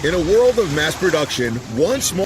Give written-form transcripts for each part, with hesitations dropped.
In a world of mass production, one small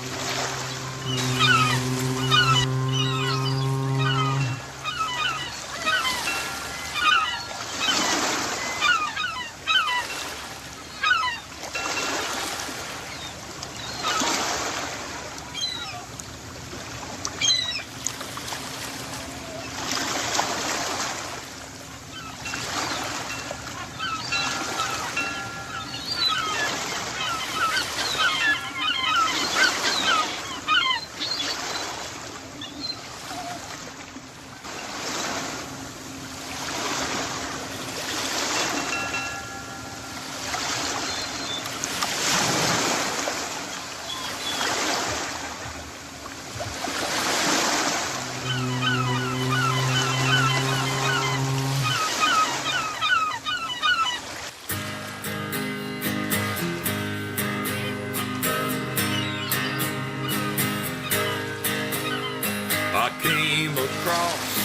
I came across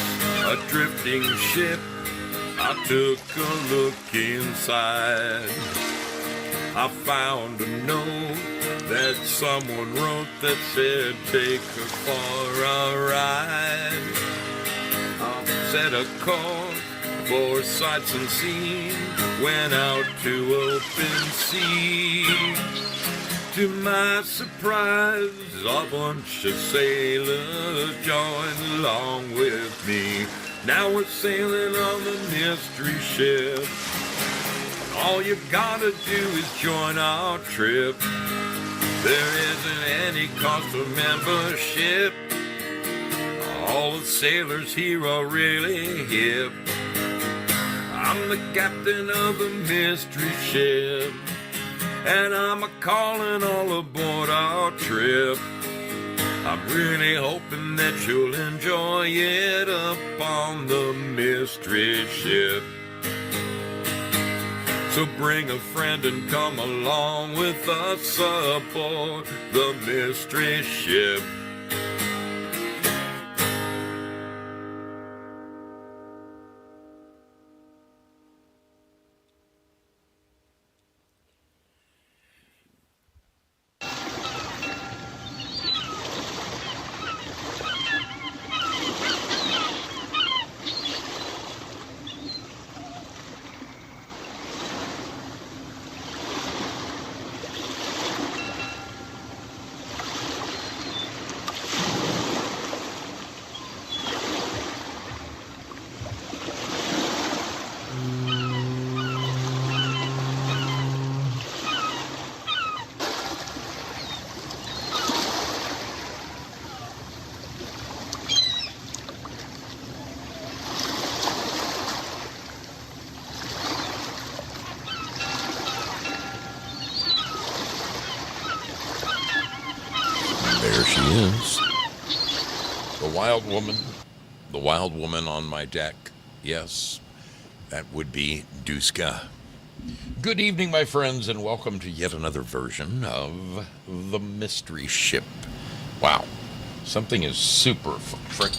a drifting ship. I took a look inside. I found a note that someone wrote that said, take her for a ride. I set a course for sights unseen, went out to open sea. To my surprise, a bunch of sailors joined along with me. Now we're sailing on the mystery ship. All you gotta do is join our trip. There isn't any cost of membership. All the sailors here are really hip. I'm the captain of the mystery ship, and I'm a-calling all aboard our trip. I'm really hoping that you'll enjoy it up on the mystery ship. So bring a friend and come along with us aboard the mystery ship. There she is. The wild woman on my deck. Yes, that would be Duska. Good evening, my friends, and welcome to yet another version of The Mystery Ship. Wow, something is super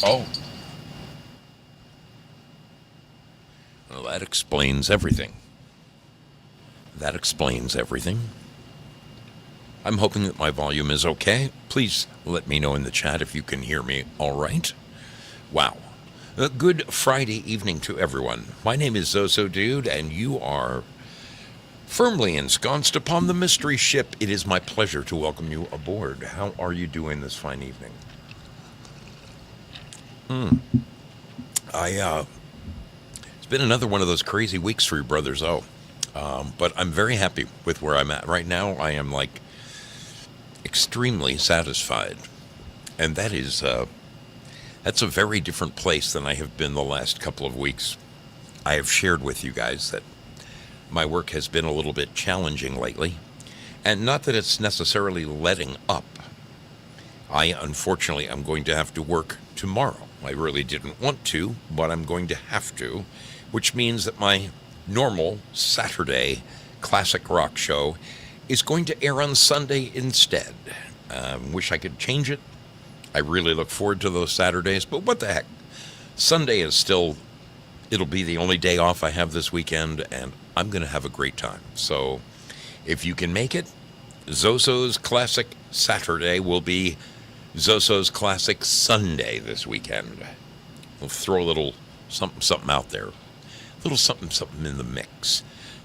oh. Well, that explains everything. That explains everything. I'm hoping that my volume is okay. Please let me know in the chat if you can hear me all right. Wow. Good Friday evening to everyone. My name is Zoso Dude, and you are firmly ensconced upon the mystery ship. It is my pleasure to welcome you aboard. How are you doing this fine evening? It's been another one of those crazy weeks for you brothers, but I'm very happy with where I'm at. Right now, I am like extremely satisfied, and that's a very different place than I have been the last couple of weeks. I have shared with you guys that my work has been a little bit challenging lately, and not that it's necessarily letting up. Unfortunately, I'm going to have to work tomorrow. I really didn't want to, but I'm going to have to, which means that my normal Saturday classic rock show is going to air on Sunday instead. Wish I could change it. I really look forward to those Saturdays, but what the heck? Sunday is still, it'll be the only day off I have this weekend, and I'm going to have a great time. So if you can make it, Zoso's Classic Saturday will be Zoso's Classic Sunday this weekend. We'll throw a little something out there. A little something in the mix.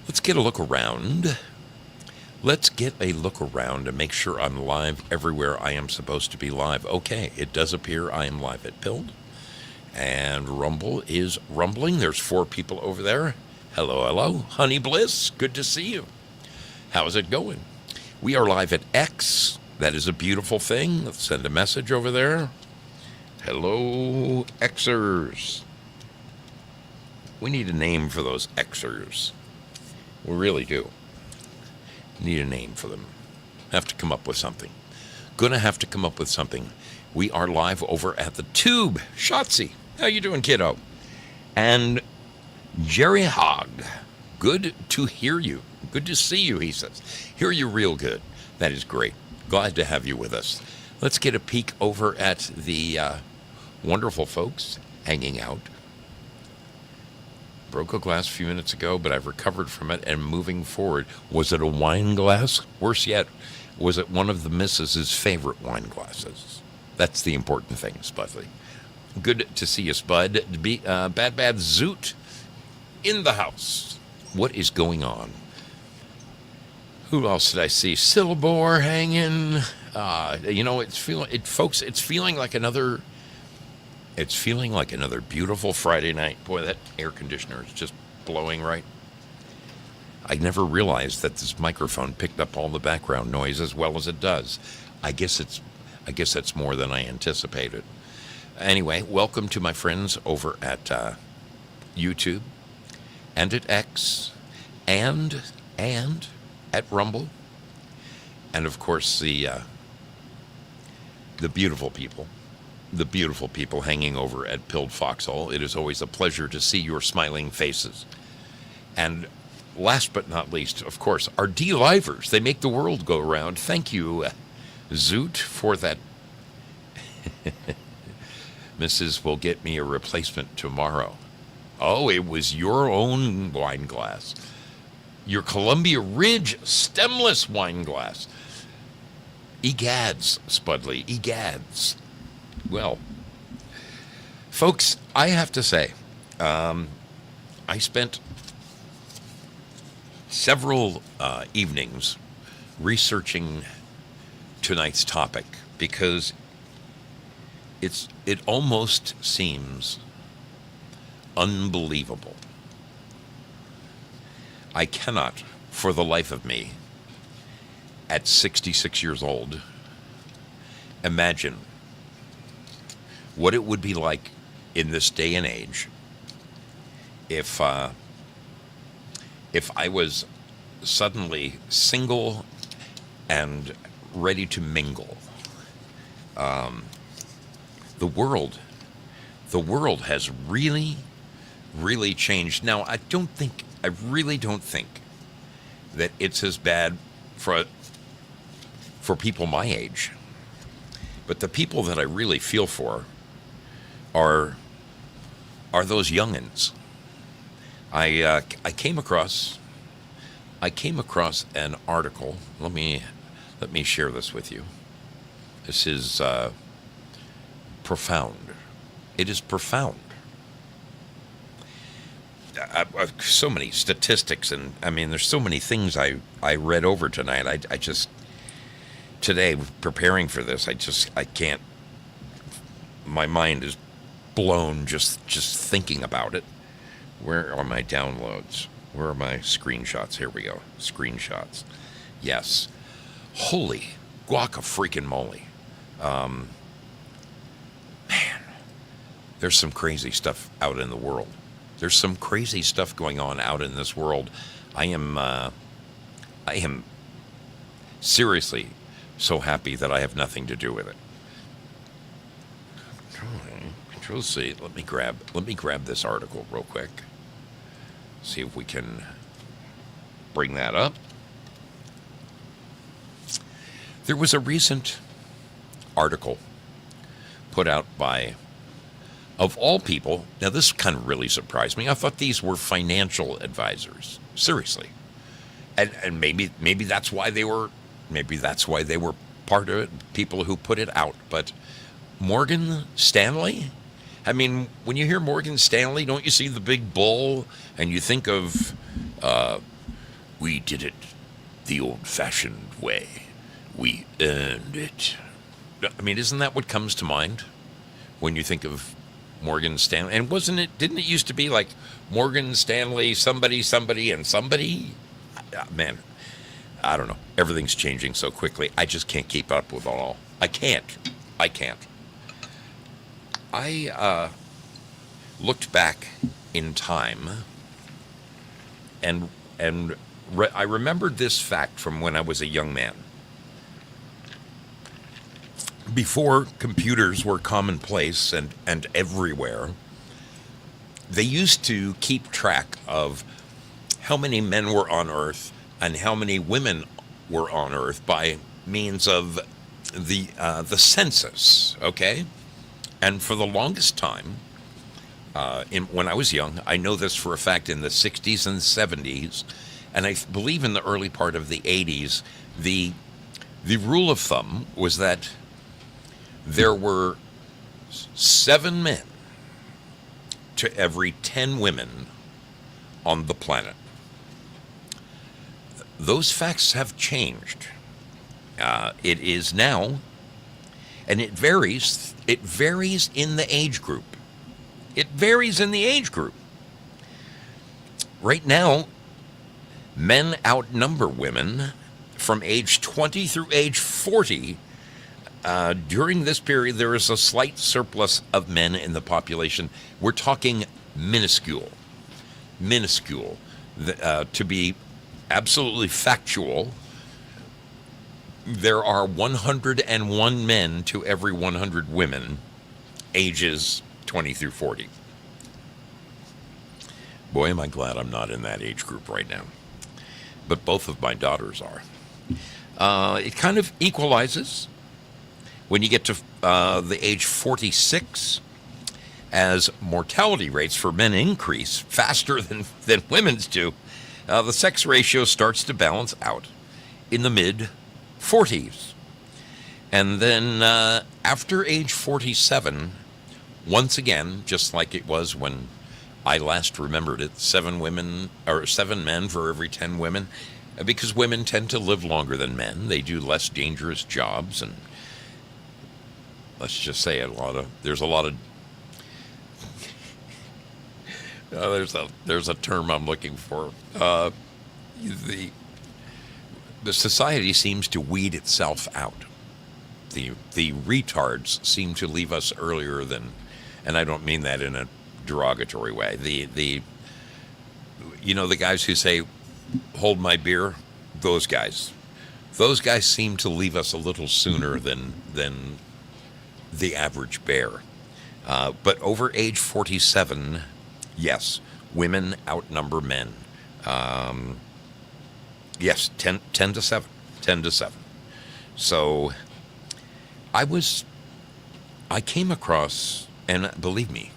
Let's get a look around. Let's get a look around and make sure I'm live everywhere I am supposed to be live. Okay, it does appear I am live at Pilled. And Rumble is rumbling. There's 4 people over there. Hello, hello. Honey Bliss, good to see you. How's it going? We are live at X. That is a beautiful thing. Let's send a message over there. Hello, Xers. We need a name for those Xers. We really do. Need a name for them. Have to come up with something. Gonna have to come up with something. We are live over at the Tube. Shotzi, how you doing, kiddo? And Jerry Hogg, good to hear you. Good to see you, he says. Hear you real good. That is great. Glad to have you with us. Let's get a peek over at the wonderful folks hanging out. Broke a glass a few minutes ago, but I've recovered from it and moving forward. Was it a wine glass? Worse yet, was it one of the missus's favorite wine glasses? That's the important thing, Spudley. Good to see you, Spud. Bad Zoot in the house. What is going on? Who else did I see? Silbor hanging. It's feeling like another. It's feeling like another beautiful Friday night. Boy, that air conditioner is just blowing right. I never realized that this microphone picked up all the background noise as well as it does. I guess that's more than I anticipated. Anyway, welcome to my friends over at YouTube and at X and at Rumble, and of course the beautiful people. The beautiful people hanging over at Pilled Foxhole. It is always a pleasure to see your smiling faces. And last but not least, of course, our D-Livers. They make the world go round. Thank you, Zoot, for that. Mrs. will get me a replacement tomorrow. Oh, it was your own wine glass. Your Columbia Ridge stemless wine glass. Egads, Spudley, egads. Well, folks, I have to say, I spent several evenings researching tonight's topic because it almost seems unbelievable. I cannot, for the life of me, at 66 years old, imagine what it would be like in this day and age if I was suddenly single and ready to mingle. The world has really, really changed. Now, I really don't think that it's as bad for people my age. But the people that I really feel for are those youngins. I came across an article. Let me share this with you. This is profound. It is profound. So many statistics, and I mean, there's so many things I read over tonight. I just today preparing for this, I can't. My mind is blown just thinking about it. Where are my downloads? Where are my screenshots? Here we go. Screenshots. Yes. Holy guaca-freaking-moly. Man, there's some crazy stuff out in the world. There's some crazy stuff going on out in this world. I am seriously so happy that I have nothing to do with it. Control C. Let me grab this article real quick. See if we can bring that up. There was a recent article put out by, of all people, now this kind of really surprised me. I thought these were financial advisors. Seriously. And maybe that's why they were Maybe that's why they were part of it, people who put it out. But Morgan Stanley? I mean, when you hear Morgan Stanley, don't you see the big bull and you think of, we did it the old-fashioned way. We earned it. I mean, isn't that what comes to mind when you think of Morgan Stanley? And didn't it used to be like Morgan Stanley, somebody, and somebody? Man, I don't know. Everything's changing so quickly. I just can't keep up with it all. I can't. I looked back in time and I remembered this fact from when I was a young man. Before computers were commonplace and everywhere, they used to keep track of how many men were on Earth and how many women were on Earth by means of the census, okay? And for the longest time, when I was young, I know this for a fact, in the 60s and 70s, and I believe in the early part of the 80s, the rule of thumb was that there were 7 men to every 10 women on the planet. Those facts have changed. It is now, and it varies in the age group. It varies in the age group. Right now, men outnumber women from age 20 through age 40. During this period, there is a slight surplus of men in the population. We're talking minuscule. To be absolutely factual, there are 101 men to every 100 women, ages 20 through 40. Boy, am I glad I'm not in that age group right now. But both of my daughters are. It kind of equalizes when you get to the age 46, as mortality rates for men increase faster than women's do. The sex ratio starts to balance out in the mid-40s. And then after age 47, once again, just like it was when I last remembered it, 7 men for every 10 women, because women tend to live longer than men. They do less dangerous jobs, and let's just say there's a term I'm looking for. The society seems to weed itself out. The retards seem to leave us earlier than, and I don't mean that in a derogatory way. The guys who say, "Hold my beer," those guys seem to leave us a little sooner than the average bear. But over age 47, yes, women outnumber men. Yes, 10 to 7. So I came across, and believe me,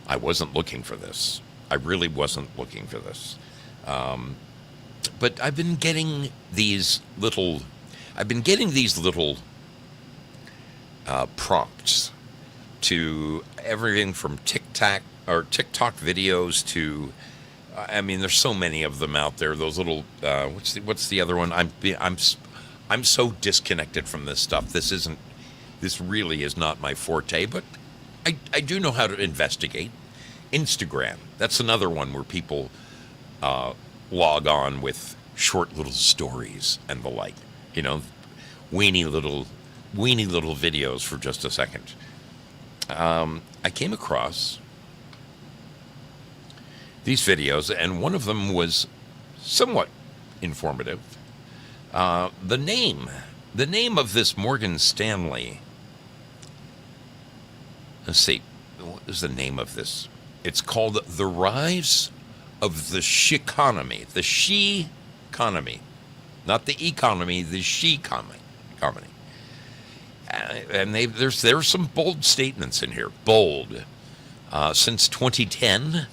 I wasn't looking for this. I really wasn't looking for this. But I've been getting these little prompts to everything from TikTok videos to, I mean, there's so many of them out there. Those little, what's the other one? I'm so disconnected from this stuff. This really is not my forte, but I do know how to investigate. Instagram, that's another one where people log on with short little stories and the like. Weeny little videos for just a second. I came across these videos, and one of them was somewhat informative. The name of this Morgan Stanley. Let's see, what is the name of this? It's called The Rise of the She-Economy. The She-Economy. Not the economy, the She-Economy. And there's some bold statements in here. Bold. Since 2010,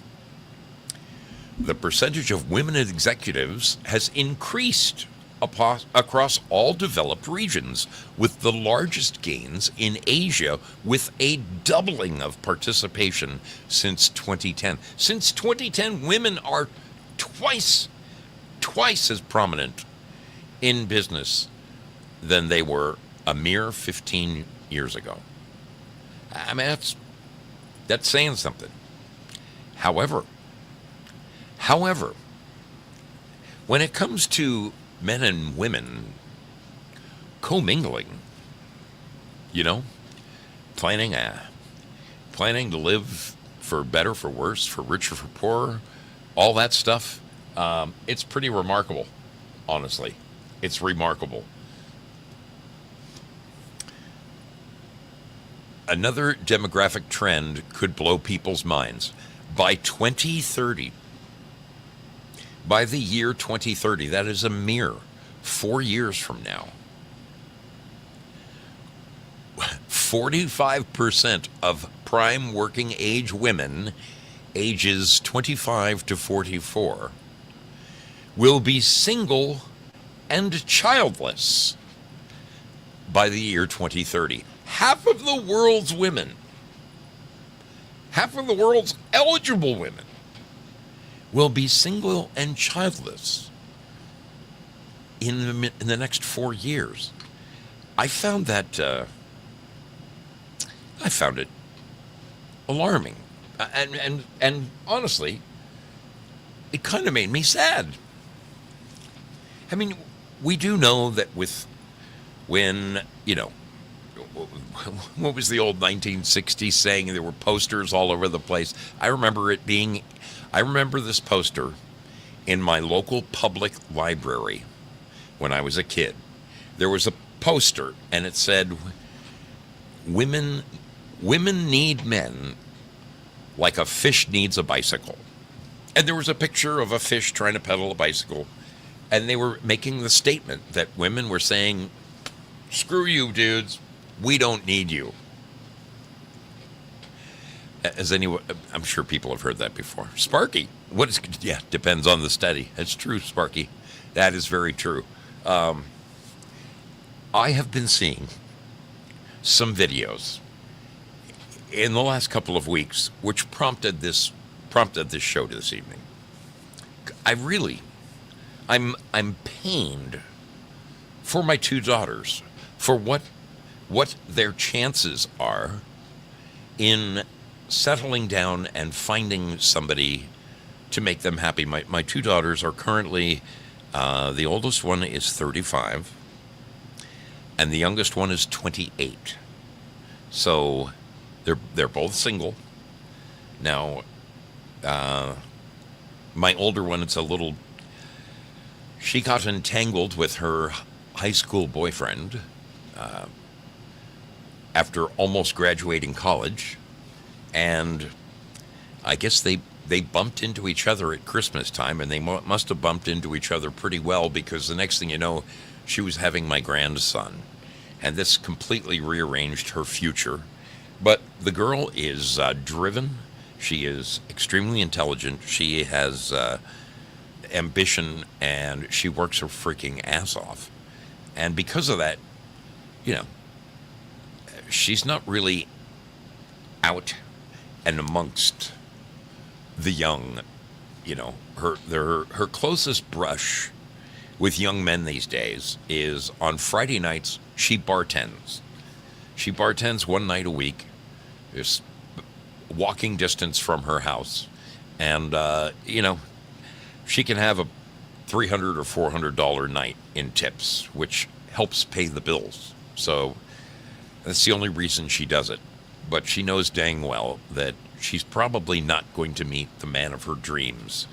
the percentage of women executives has increased across all developed regions, with the largest gains in Asia, with a doubling of participation since 2010. Since 2010, women are twice as prominent in business than they were a mere 15 years ago. I mean, that's saying something. However, when it comes to men and women commingling, you know, planning to live for better, for worse, for richer, for poorer, all that stuff, it's pretty remarkable, honestly. It's remarkable. Another demographic trend could blow people's minds. By 2030, by the year 2030, that is a mere 4 years from now, 45% of prime working age women, ages 25 to 44, will be single and childless by the year 2030. Half of the world's women, half of the world's eligible women, will be single and childless in the next 4 years. I found it alarming, and honestly, it kind of made me sad. I mean, we do know that when what was the old 1960s saying? There were posters all over the place. I remember this poster in my local public library when I was a kid. There was a poster, and it said, women need men like a fish needs a bicycle. And there was a picture of a fish trying to pedal a bicycle, and they were making the statement that women were saying, screw you, dudes. We don't need you. I'm sure people have heard that before. Sparky, depends on the study. That's true, Sparky. That is very true. I have been seeing some videos in the last couple of weeks, which prompted this show this evening. I'm pained for my two daughters, for what their chances are in settling down and finding somebody to make them happy. My two daughters are currently, the oldest one is 35, and the youngest one is 28. So they're both single. Now, my older one, she got entangled with her high school boyfriend after almost graduating college, and I guess they bumped into each other at Christmas time, and they must have bumped into each other pretty well, because the next thing you know, she was having my grandson, and this completely rearranged her future. But the girl is driven. She is extremely intelligent. She has ambition, and she works her freaking ass off. And because of that, she's not really out and amongst the young. Her closest brush with young men these days is on Friday nights. She bartends. She bartends one night a week. There's walking distance from her house, and she can have a $300 or $400 night in tips, which helps pay the bills. So that's the only reason she does it. But she knows dang well that she's probably not going to meet the man of her dreams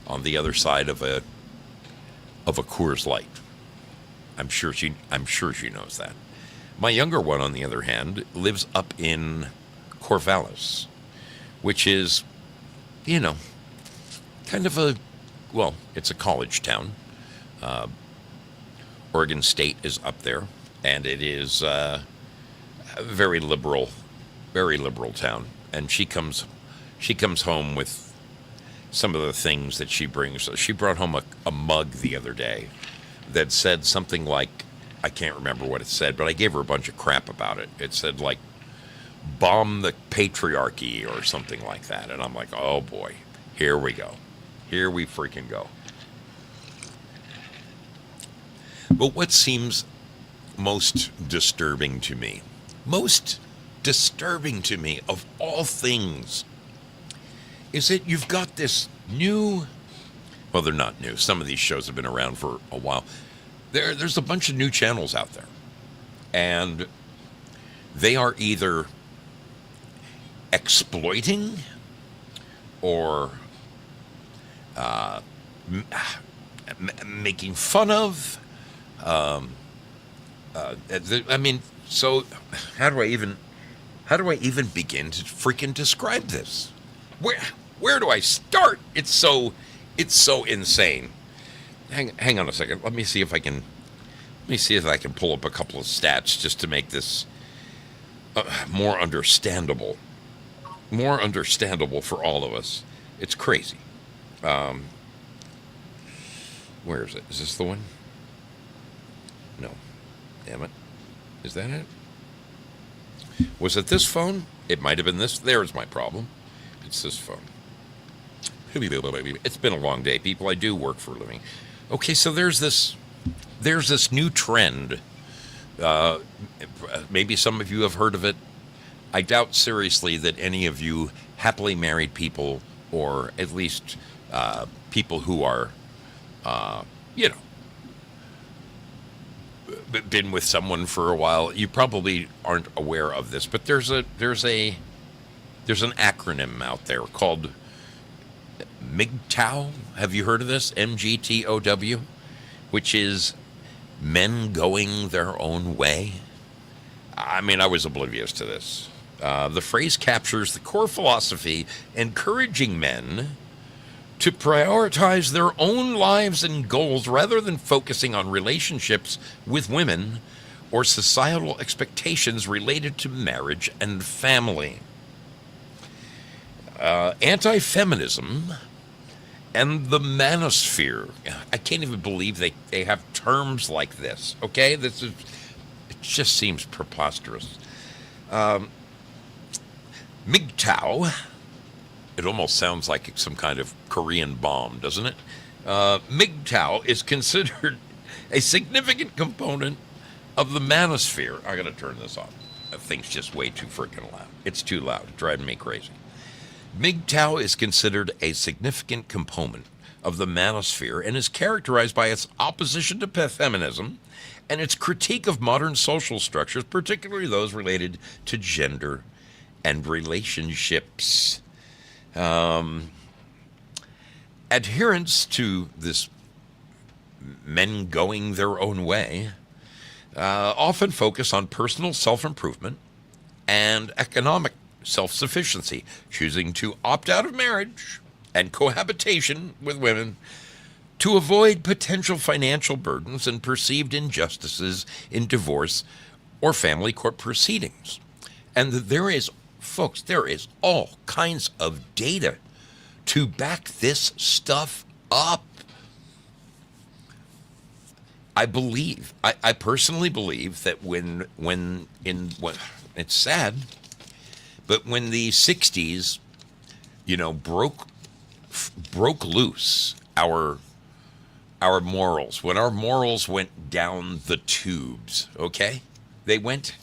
on the other side of a Coors Light. I'm sure she knows that. My younger one, on the other hand, lives up in Corvallis, which is, kind of it's a college town. Oregon State is up there, and it is a very liberal town. And she comes home with some of the things that she brings. She brought home a mug the other day that said something like, I can't remember what it said, but I gave her a bunch of crap about it. It said like, bomb the patriarchy or something like that. And I'm like, oh boy, here we go. Here we freaking go. But what seems most disturbing to me of all things, is that you've got this new, well, they're not new. Some of these shows have been around for a while. There's a bunch of new channels out there. And they are either exploiting or making fun of. I mean, so how do I even begin to freaking describe this? Where do I start? It's so insane. Hang on a second. Let me see if I can pull up a couple of stats just to make this more understandable for all of us. It's crazy. Where is it? Is this the one? No. Damn it. Is that it? Was it this phone? It might have been this. There's my problem. It's this phone. It's been a long day, people. I do work for a living. Okay, so there's this new trend. Maybe some of you have heard of it. I doubt seriously that any of you happily married people, or at least people who are, been with someone for a while, you probably aren't aware of this. But there's an acronym out there called MGTOW. Have you heard of this? MGTOW, which is men going their own way. I mean, I was oblivious to this. The phrase captures the core philosophy encouraging men to prioritize their own lives and goals rather than focusing on relationships with women or societal expectations related to marriage and family. Anti-feminism and the manosphere. I can't even believe they have terms like this, okay? It just seems preposterous. MGTOW, it almost sounds like some kind of Korean bomb, doesn't it? MGTOW is considered a significant component of the manosphere. I gotta turn this off. That thing's just way too freaking loud. It's too loud. It's driving me crazy. MGTOW is considered a significant component of the manosphere and is characterized by its opposition to feminism and its critique of modern social structures, particularly those related to gender and relationships. Adherents to this men going their own way often focus on personal self-improvement and economic self-sufficiency, choosing to opt out of marriage and cohabitation with women to avoid potential financial burdens and perceived injustices in divorce or family court proceedings. And there is, folks, there is all kinds of data to back this stuff up. I personally believe that when it's sad, but when the 60s, broke loose our morals, when our morals went down the tubes, okay? They went,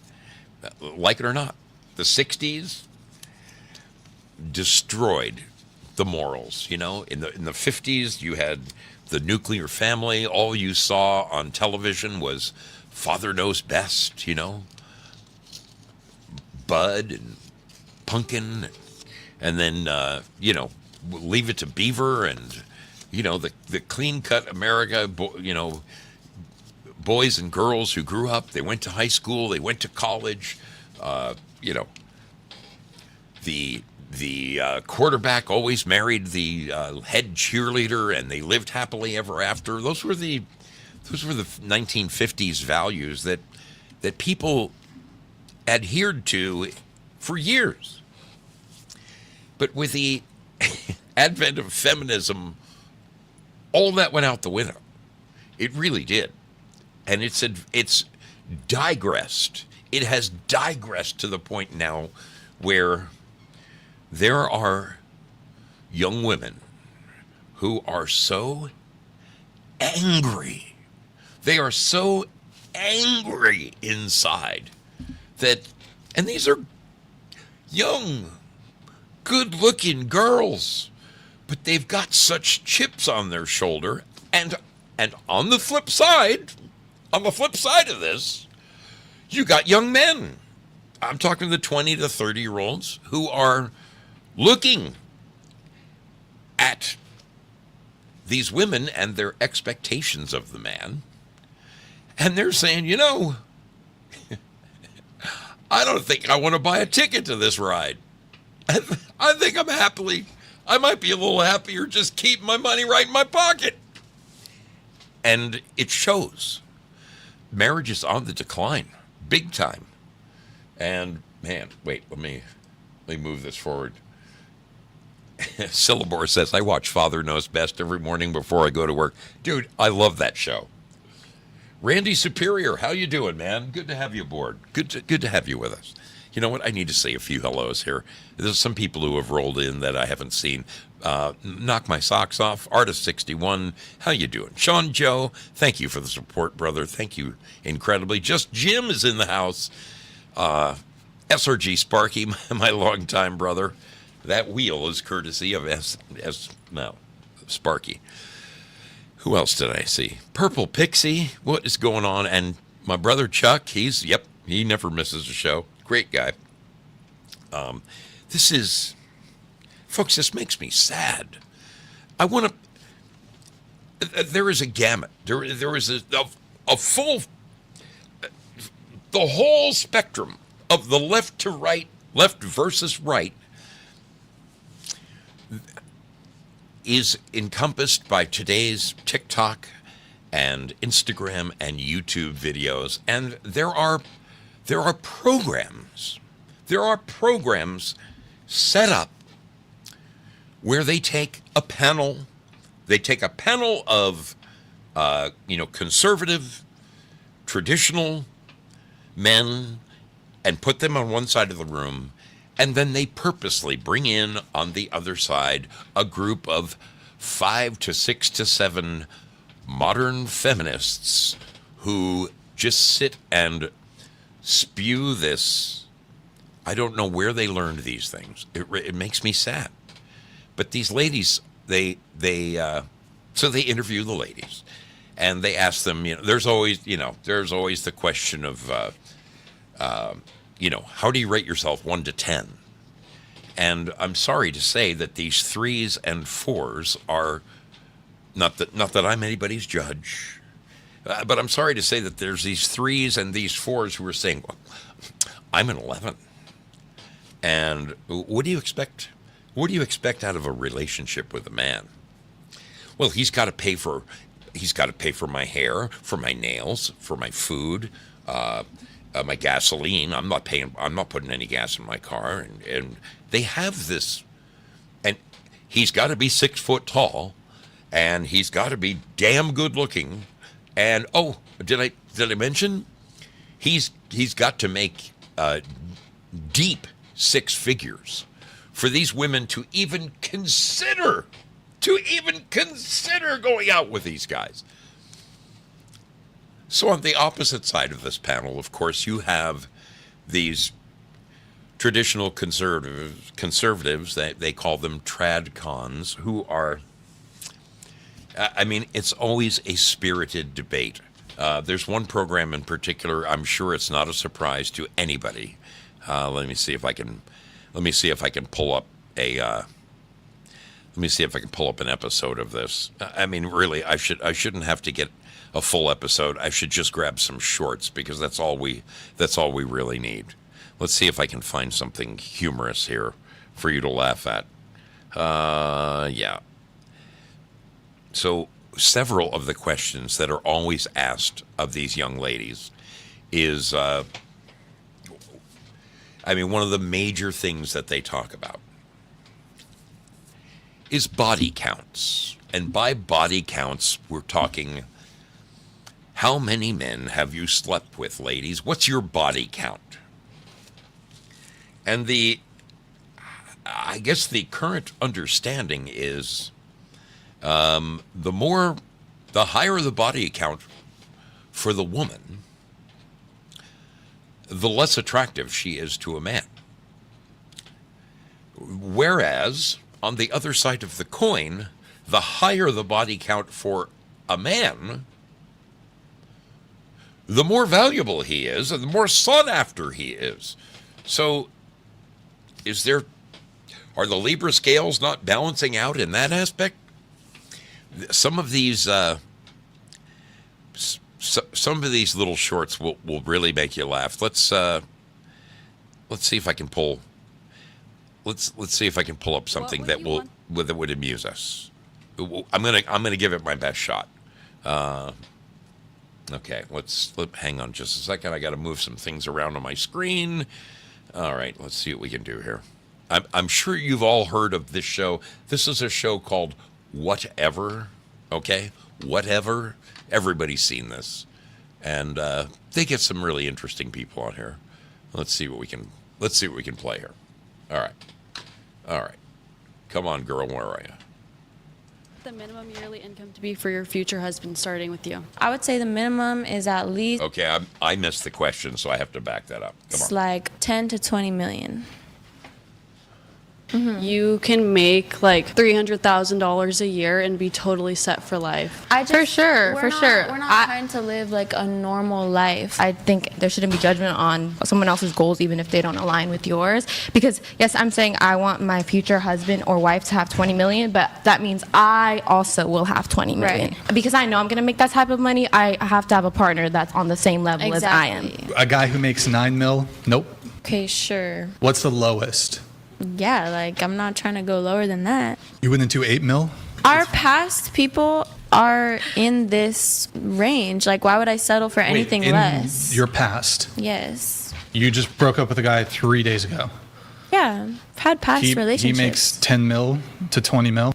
like it or not, the 60s destroyed the morals, In the 50s, you had the nuclear family. All you saw on television was Father Knows Best, Bud and Pumpkin, and then, Leave It to Beaver and, the clean-cut America, boys and girls who grew up, they went to high school, they went to college, the quarterback always married the head cheerleader, and they lived happily ever after. Those were the 1950s values that people adhered to for years. But with the advent of feminism, all that went out the window. It really did. And it's digressed. It has digressed to the point now where there are young women who are so angry. They are so angry inside that, and these are young, good-looking girls, but they've got such chips on their shoulder. And on the flip side of this, you got young men. I'm talking the 20 to 30-year-olds who are looking at these women and their expectations of the man, and they're saying, I don't think I want to buy a ticket to this ride. I think I might be a little happier just keep my money right in my pocket. And it shows. Marriage is on the decline, big time. And man, wait, let me move this forward. Syllabore says, I watch Father Knows Best every morning before I go to work. Dude, I love that show. Randy Superior, how you doing, man? Good to have you aboard. Good to have you with us. You know what? I need to say a few hellos here. There's some people who have rolled in that I haven't seen. Knock my socks off. Artist61, how you doing? Sean Joe, thank you for the support, brother. Thank you incredibly. Just Jim is in the house. SRG Sparky, my longtime brother. That wheel is courtesy of Sparky. Who else did I see? Purple Pixie, what is going on? And my brother Chuck, he never misses a show. Great guy. This makes me sad. There is a gamut. There is a full, the whole spectrum of the left to right, left versus right, is encompassed by today's TikTok and Instagram and YouTube videos. And there are programs. There are programs set up where they take a panel of conservative, traditional men and put them on one side of the room. And then they purposely bring in on the other side a group of 5 to 6 to 7 modern feminists who just sit and spew this. I don't know where they learned these things. It makes me sad. But these ladies, they interview the ladies, and they ask them. There's always the question of. How do you rate yourself 1 to 10? And I'm sorry to say that these 3s and 4s are not that I'm anybody's judge, but I'm sorry to say that there's these 3s and these 4s who are saying, well, I'm an 11. And what do you expect? What do you expect out of a relationship with a man? Well, he's got to pay for my hair, for my nails, for my food, my gasoline. I'm not putting any gas in my car. And they have this, and he's got to be 6 foot tall, and he's got to be damn good looking. And did I mention he's got to make deep 6 figures for these women to even consider going out with these guys. So on the opposite side of this panel, of course, you have these traditional conservatives that they call them trad cons, who are, it's always a spirited debate. There's one program in particular, I'm sure it's not a surprise to anybody. Let me see if I can pull up an episode of this. Really, I shouldn't have to get a full episode. I should just grab some shorts, because that's all we really need. Let's see if I can find something humorous here for you to laugh at. Yeah. So several of the questions that are always asked of these young ladies is, one of the major things that they talk about is body counts. And by body counts, we're talking How many men have you slept with, ladies? What's your body count? And I guess the current understanding is the higher the body count for the woman, the less attractive she is to a man. Whereas, on the other side of the coin, the higher the body count for a man, the more valuable he is and the more sought after he is. So, are the Libra scales not balancing out in that aspect? Some of these little shorts will really make you laugh. Let's see if I can pull. Let's see if I can pull up something that would amuse us. I'm gonna give it my best shot. Okay, hang on just a second. I got to move some things around on my screen. All right, let's see what we can do here. I'm sure you've all heard of this show. This is a show called Whatever. Okay, Whatever. Everybody's seen this, and they get some really interesting people on here. Let's see what we can play here. All right. Come on, girl. Where are you? The minimum yearly income to be for your future husband, starting with you. I would say the minimum is at least Okay, I missed the question, so I have to back that up. Come on. like 10 to 20 million. You can make like $300,000 a year and be totally set for life. For sure. We're not trying to live like a normal life. I think there shouldn't be judgment on someone else's goals, even if they don't align with yours. Because yes, I'm saying I want my future husband or wife to have 20 million, but that means I also will have 20 million. Right. Because I know I'm going to make that type of money, I have to have a partner that's on the same level as I am. A guy who makes 9 mil? Nope. Okay, sure. What's the lowest? Yeah, like I'm not trying to go lower than that. You wouldn't do 8 mil? Our past people are in this range. Like, why would I settle for anything in less? your past, Yes. you just broke up with a guy 3 days ago. Yeah, I've had past He relationships. makes 10 mil to 20 mil.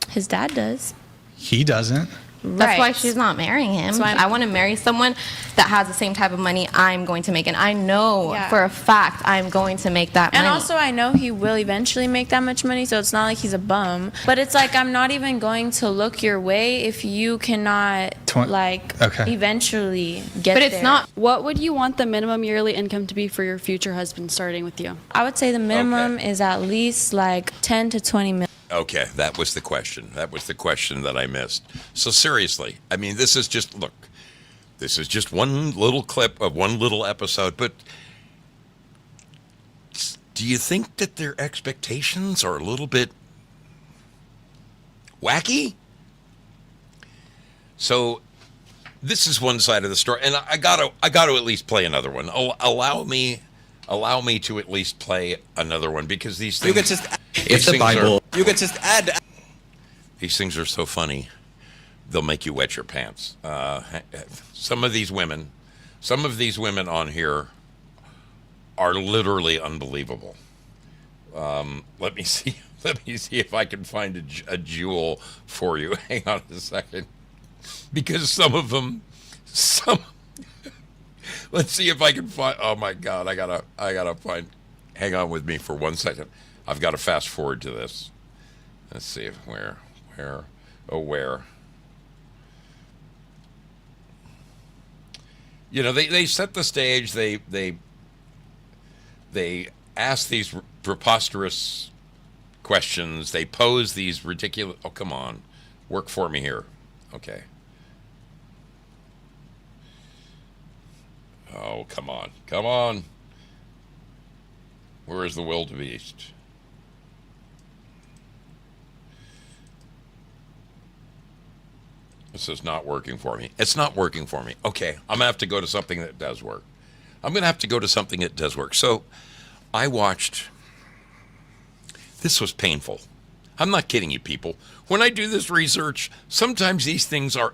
His dad does. He doesn't. That's why Right. she's not marrying him. So I want to marry someone that has the same type of money I'm going to make. And I know Yeah. for a fact I'm going to make that money. And also, I know he will eventually make that much money, so it's not like he's a bum. But it's like, I'm not even going to look your way if you cannot, Okay. eventually get But it's there. not. What would you want the minimum yearly income to be for your future husband, starting with you? I would say the minimum is at least like 10 to 20 million. Okay, that was the question. That was the question that I missed. So seriously, I mean, this is just one little clip of one little episode, but do you think that their expectations are a little bit wacky? So this is one side of the story, and I got to at least play another one. Allow me to at least play another one, because these things. You could just. It's the Bible. You could just add. These things are so funny, they'll make you wet your pants. Some of these women on here are literally unbelievable. Let me see if I can find a jewel for you. Hang on a second, because some of them. Let's see if I can find. Oh my God, I gotta find. Hang on with me for 1 second. I've got to fast forward to this. Let's see if where. You know, they set the stage. They ask these preposterous questions. They pose these ridiculous. Oh, come on, work for me here. Okay. Oh, come on. Where is the wildebeest? This is not working for me. It's not working for me. Okay, I'm going to have to go to something that does work. So I watched. This was painful. I'm not kidding you, people. When I do this research, sometimes these things are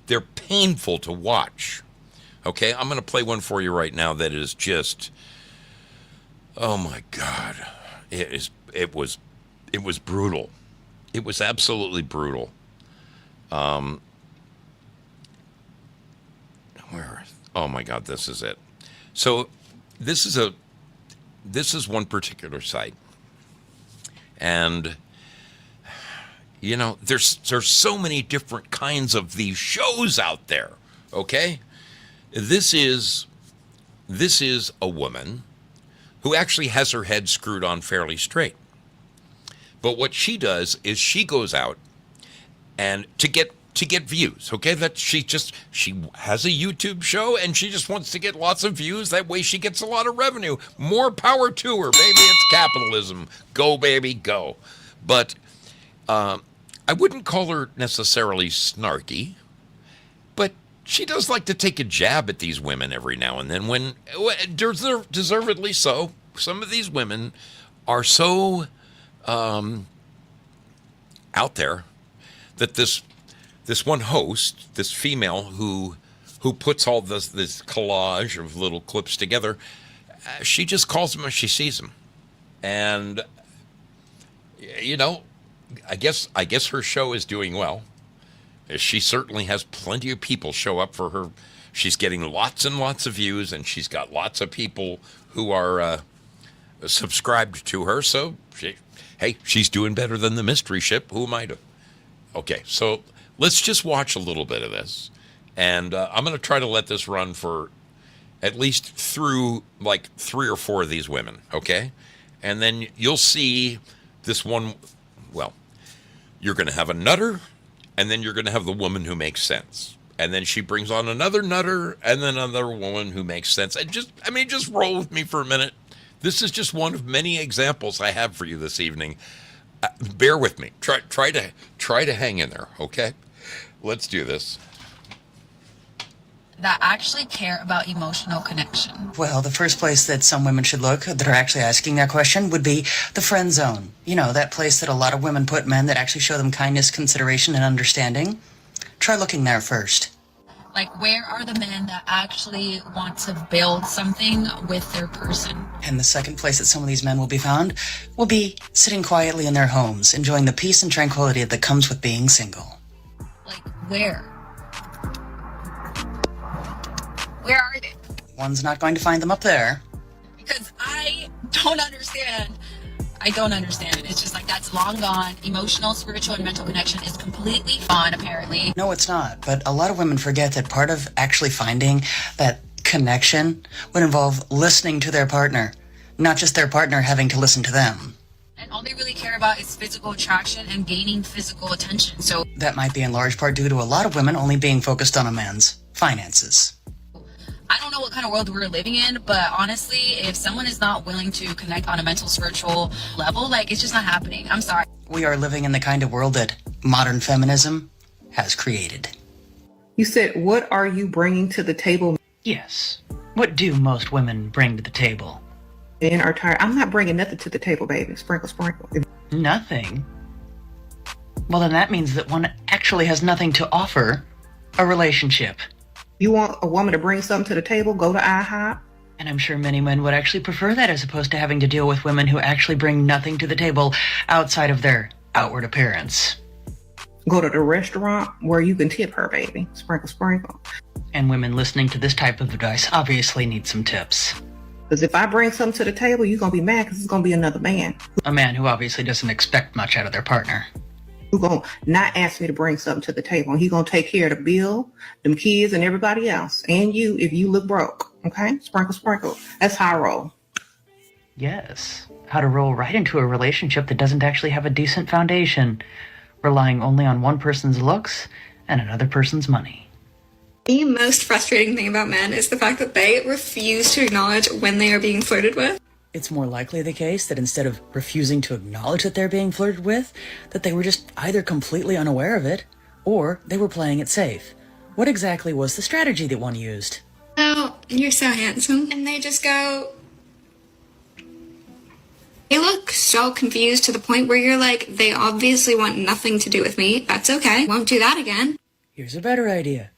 they're painful to watch. Okay, I'm going to play one for you right now that is just, oh my God. It was brutal. It was absolutely brutal. Oh my God, this is it. So this is one particular site. And you know, there's so many different kinds of these shows out there, okay? This is a woman who actually has her head screwed on fairly straight. But what she does is she goes out and to get views, okay? That she has a YouTube show and she just wants to get lots of views. That way she gets a lot of revenue. More power to her, baby. It's capitalism. Go, baby, go. But I wouldn't call her necessarily snarky, but she does like to take a jab at these women every now and then when deservedly so. Some of these women are so out there that this one host, this female who puts all this collage of little clips together, she just calls them as she sees them. And, you know, I guess her show is doing well. She certainly has plenty of people show up for her. She's getting lots and lots of views, and she's got lots of people who are subscribed to her. So, she's doing better than the mystery ship. Who am I to? Okay, so let's just watch a little bit of this. And I'm going to try to let this run for at least through like 3 or 4 of these women, okay? And then you'll see this one. Well, you're going to have a nutter, and then you're going to have the woman who makes sense. And then she brings on another nutter, and then another woman who makes sense. And just roll with me for a minute. This is just one of many examples I have for you this evening. Bear with me. Try to hang in there, okay? Let's do this. That actually care about emotional connection? Well, the first place that some women should look that are actually asking that question would be the friend zone. You know, that place that a lot of women put men that actually show them kindness, consideration, and understanding. Try looking there first. Like, where are the men that actually want to build something with their person? And the second place that some of these men will be found will be sitting quietly in their homes, enjoying the peace and tranquility that comes with being single. Like, where? Where are they? One's not going to find them up there. Because I don't understand. I don't understand it. It's just like that's long gone. Emotional, spiritual, and mental connection is completely gone, apparently. No, it's not. But a lot of women forget that part of actually finding that connection would involve listening to their partner, not just their partner having to listen to them. And all they really care about is physical attraction and gaining physical attention. So that might be in large part due to a lot of women only being focused on a man's finances. I don't know what kind of world we're living in, but honestly, if someone is not willing to connect on a mental, spiritual level, like, it's just not happening. I'm sorry. We are living in the kind of world that modern feminism has created. You said, what are you bringing to the table? Yes. What do most women bring to the table? Men are tired. I'm not bringing nothing to the table, baby. Sprinkle, sprinkle. Nothing? Well, then that means that one actually has nothing to offer a relationship. You want a woman to bring something to the table? Go to IHOP. And I'm sure many men would actually prefer that as opposed to having to deal with women who actually bring nothing to the table outside of their outward appearance. Go to the restaurant where you can tip her, baby. Sprinkle, sprinkle. And women listening to this type of advice obviously need some tips. Because if I bring something to the table, you're going to be mad because it's going to be another man. A man who obviously doesn't expect much out of their partner. Who's going to not ask me to bring something to the table. He's going to take care of the bill, them kids, and everybody else. And you, if you look broke. Okay? Sprinkle, sprinkle. That's how I roll. Yes. How to roll right into a relationship that doesn't actually have a decent foundation, relying only on one person's looks and another person's money. The most frustrating thing about men is the fact that they refuse to acknowledge when they are being flirted with. It's more likely the case that instead of refusing to acknowledge that they're being flirted with, that they were just either completely unaware of it, or they were playing it safe. What exactly was the strategy that one used? Oh, you're so handsome. And they just go... They look so confused to the point where you're like, they obviously want nothing to do with me. That's okay. Won't do that again. Here's a better idea.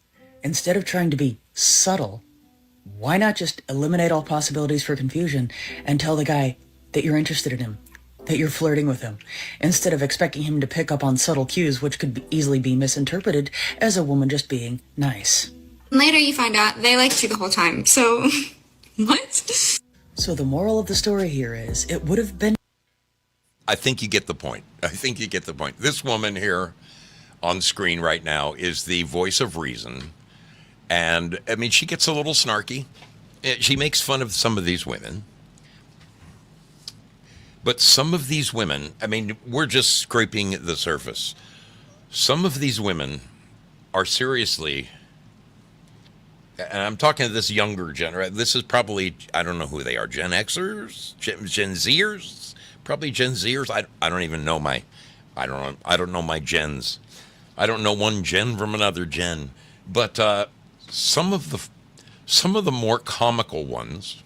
Instead of trying to be subtle, why not just eliminate all possibilities for confusion and tell the guy that you're interested in him, that you're flirting with him, instead of expecting him to pick up on subtle cues which could easily be misinterpreted as a woman just being nice. Later you find out they liked you the whole time. So, what? So the moral of the story here is, it would have been... I think you get the point. This woman here on screen right now is the voice of reason. And, I mean, she gets a little snarky. She makes fun of some of these women. But some of these women, I mean, we're just scraping the surface. Some of these women are seriously, and I'm talking to this younger generation. This is probably, I don't know who they are, Gen Xers, Gen Zers, probably Gen Zers. I don't even know I don't know my gens. I don't know one gen from another gen. But some of the more comical ones.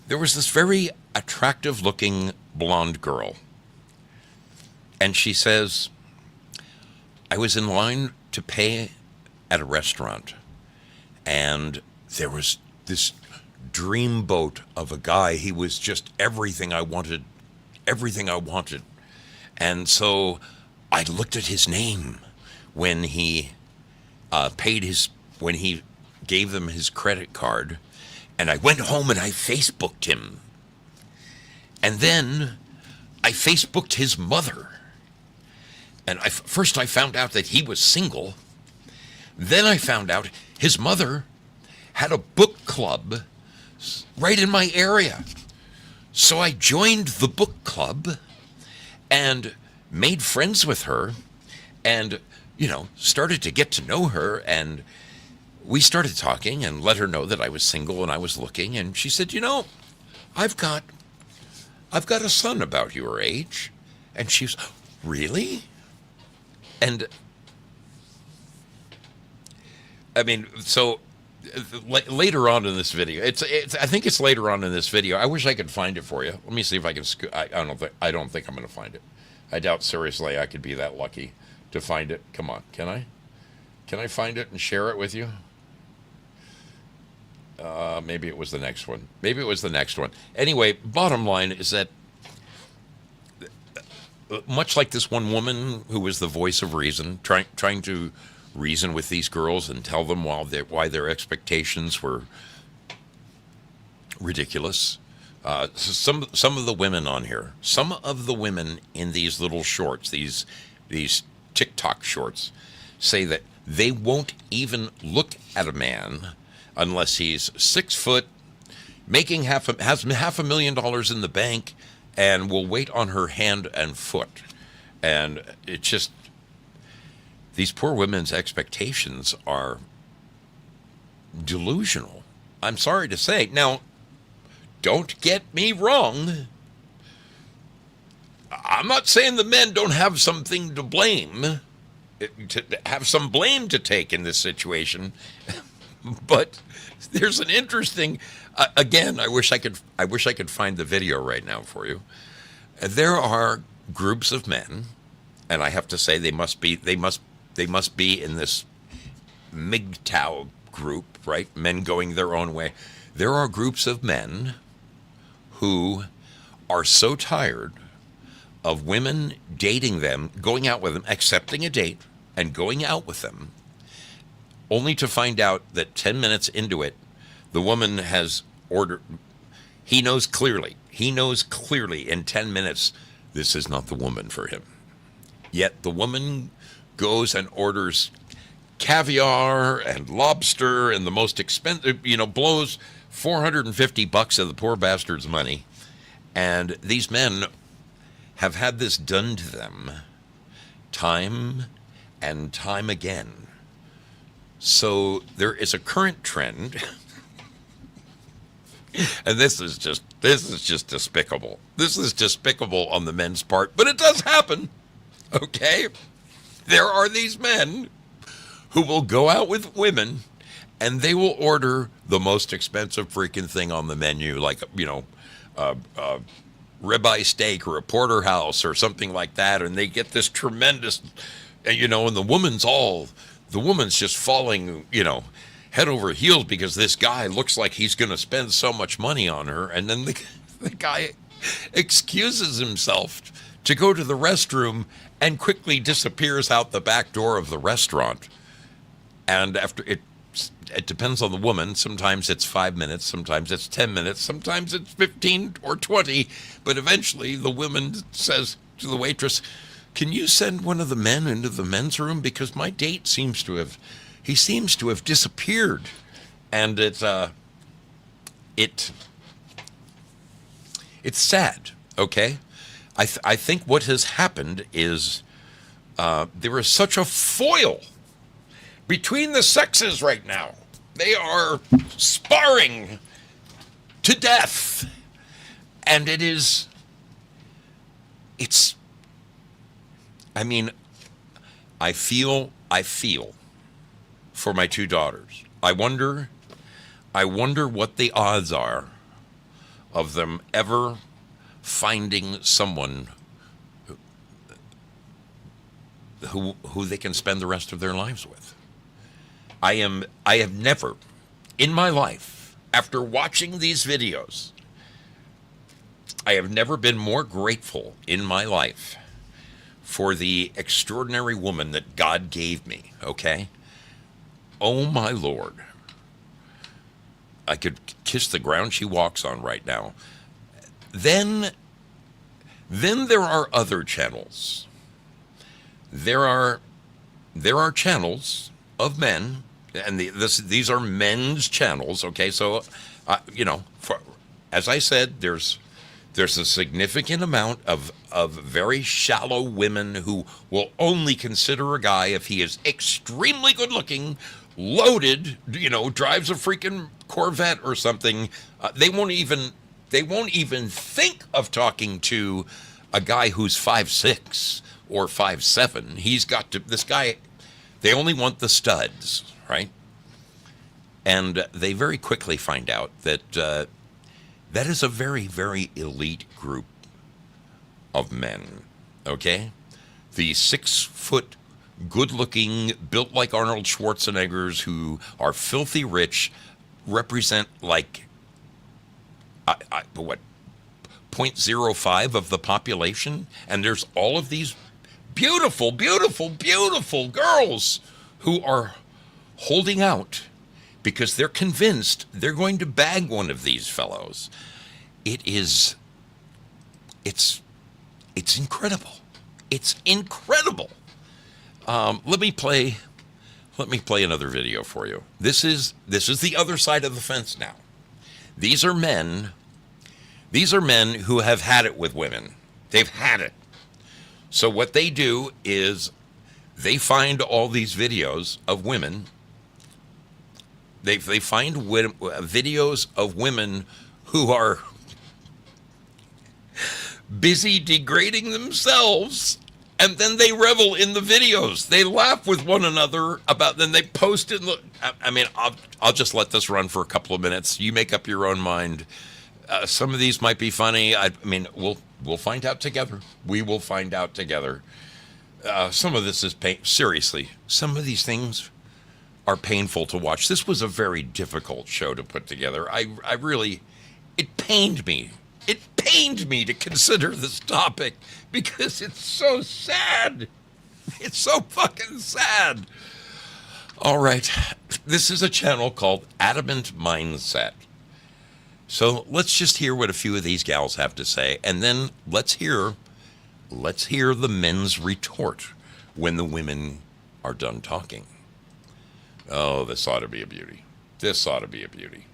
There was this very attractive looking blonde girl. And she says, I was in line to pay at a restaurant, and there was this dreamboat of a guy. He was just everything I wanted. And so I looked at his name when he when he gave them his credit card, and I went home and I Facebooked him. And then I Facebooked his mother. And first I found out that he was single. Then I found out his mother had a book club right in my area. So I joined the book club and made friends with her and, started to get to know her. And we started talking and let her know that I was single and I was looking. And she said, I've got a son about your age. And she was, really? And I mean, so later on in this video, I think it's later on in this video. I wish I could find it for you. Let me see if I can. I don't think I'm going to find it. I doubt seriously I could be that lucky to find it. Come on, can I? Can I find it and share it with you? Maybe it was the next one. Anyway, bottom line is that, much like this one woman who was the voice of reason, trying to reason with these girls and tell them why their expectations were ridiculous. Some of the women on here, some of the women in these little shorts, these TikTok shorts, say that they won't even look at a man unless he's 6 foot, making has $500,000 in the bank, and will wait on her hand and foot. And it just, these poor women's expectations are delusional. I'm sorry to say. Now, don't get me wrong. I'm not saying the men don't have something to blame, to have some blame to take in this situation, but there's an interesting. Again, I wish I could find the video right now for you. There are groups of men, and I have to say they must be in this MGTOW group, right? Men going their own way. There are groups of men who are so tired of women dating them, going out with them, accepting a date and going out with them, only to find out that 10 minutes into it, the woman has ordered. He knows clearly in 10 minutes, this is not the woman for him. Yet the woman goes and orders caviar and lobster and the most expensive, blows $450 of the poor bastard's money. And these men have had this done to them time and time again. So there is a current trend, and this is just despicable. This is despicable on the men's part, but it does happen. Okay? There are these men who will go out with women and they will order the most expensive freaking thing on the menu, like, ribeye steak or a porterhouse or something like that, and they get this tremendous, and the woman's just falling, head over heels because this guy looks like he's going to spend so much money on her. And then the guy excuses himself to go to the restroom and quickly disappears out the back door of the restaurant. And after it depends on the woman. Sometimes it's 5 minutes, sometimes it's 10 minutes, sometimes it's 15 or 20. But eventually the woman says to the waitress, "Can you send one of the men into the men's room? Because my date seems to have disappeared." And it's sad, okay? I think what has happened is there is such a foil between the sexes right now. They are sparring to death. And I feel for my two daughters. I wonder what the odds are of them ever finding someone who they can spend the rest of their lives with. I have never in my life, after watching these videos, I have never been more grateful in my life for the extraordinary woman that God gave me, okay? Oh my Lord. I could kiss the ground she walks on right now. Then there are other channels. There are channels of men, and these are men's channels. Okay, so as I said, there's a significant amount of very shallow women who will only consider a guy if he is extremely good looking, loaded, drives a freaking Corvette or something. They won't even think of talking to a guy who's 5'6" or 5'7". This guy, they only want the studs, right? And they very quickly find out that that is a very, very elite group of men, okay? The 6-foot, good-looking, built like Arnold Schwarzeneggers who are filthy rich represent like, 0.05 of the population? And there's all of these beautiful, beautiful, beautiful girls who are holding out because they're convinced they're going to bag one of these fellows. It's incredible. It's incredible. Let me play another video for you. This is the other side of the fence now. These are men who have had it with women. They've had it. So what they do is they find all these videos of women. They find videos of women who are busy degrading themselves, and then they revel in the videos. They laugh with one another then they post it. I'll just let this run for a couple of minutes. You make up your own mind. Some of these might be funny. We'll find out together. We will find out together. Some of this is seriously. Some of these things are painful to watch. This was a very difficult show to put together. It pained me. It pained me to consider this topic because it's so sad. It's so fucking sad. All right. This is a channel called Adamant Mindset. So let's just hear what a few of these gals have to say, and then let's hear the men's retort when the women are done talking. Oh, this ought to be a beauty. This ought to be a beauty.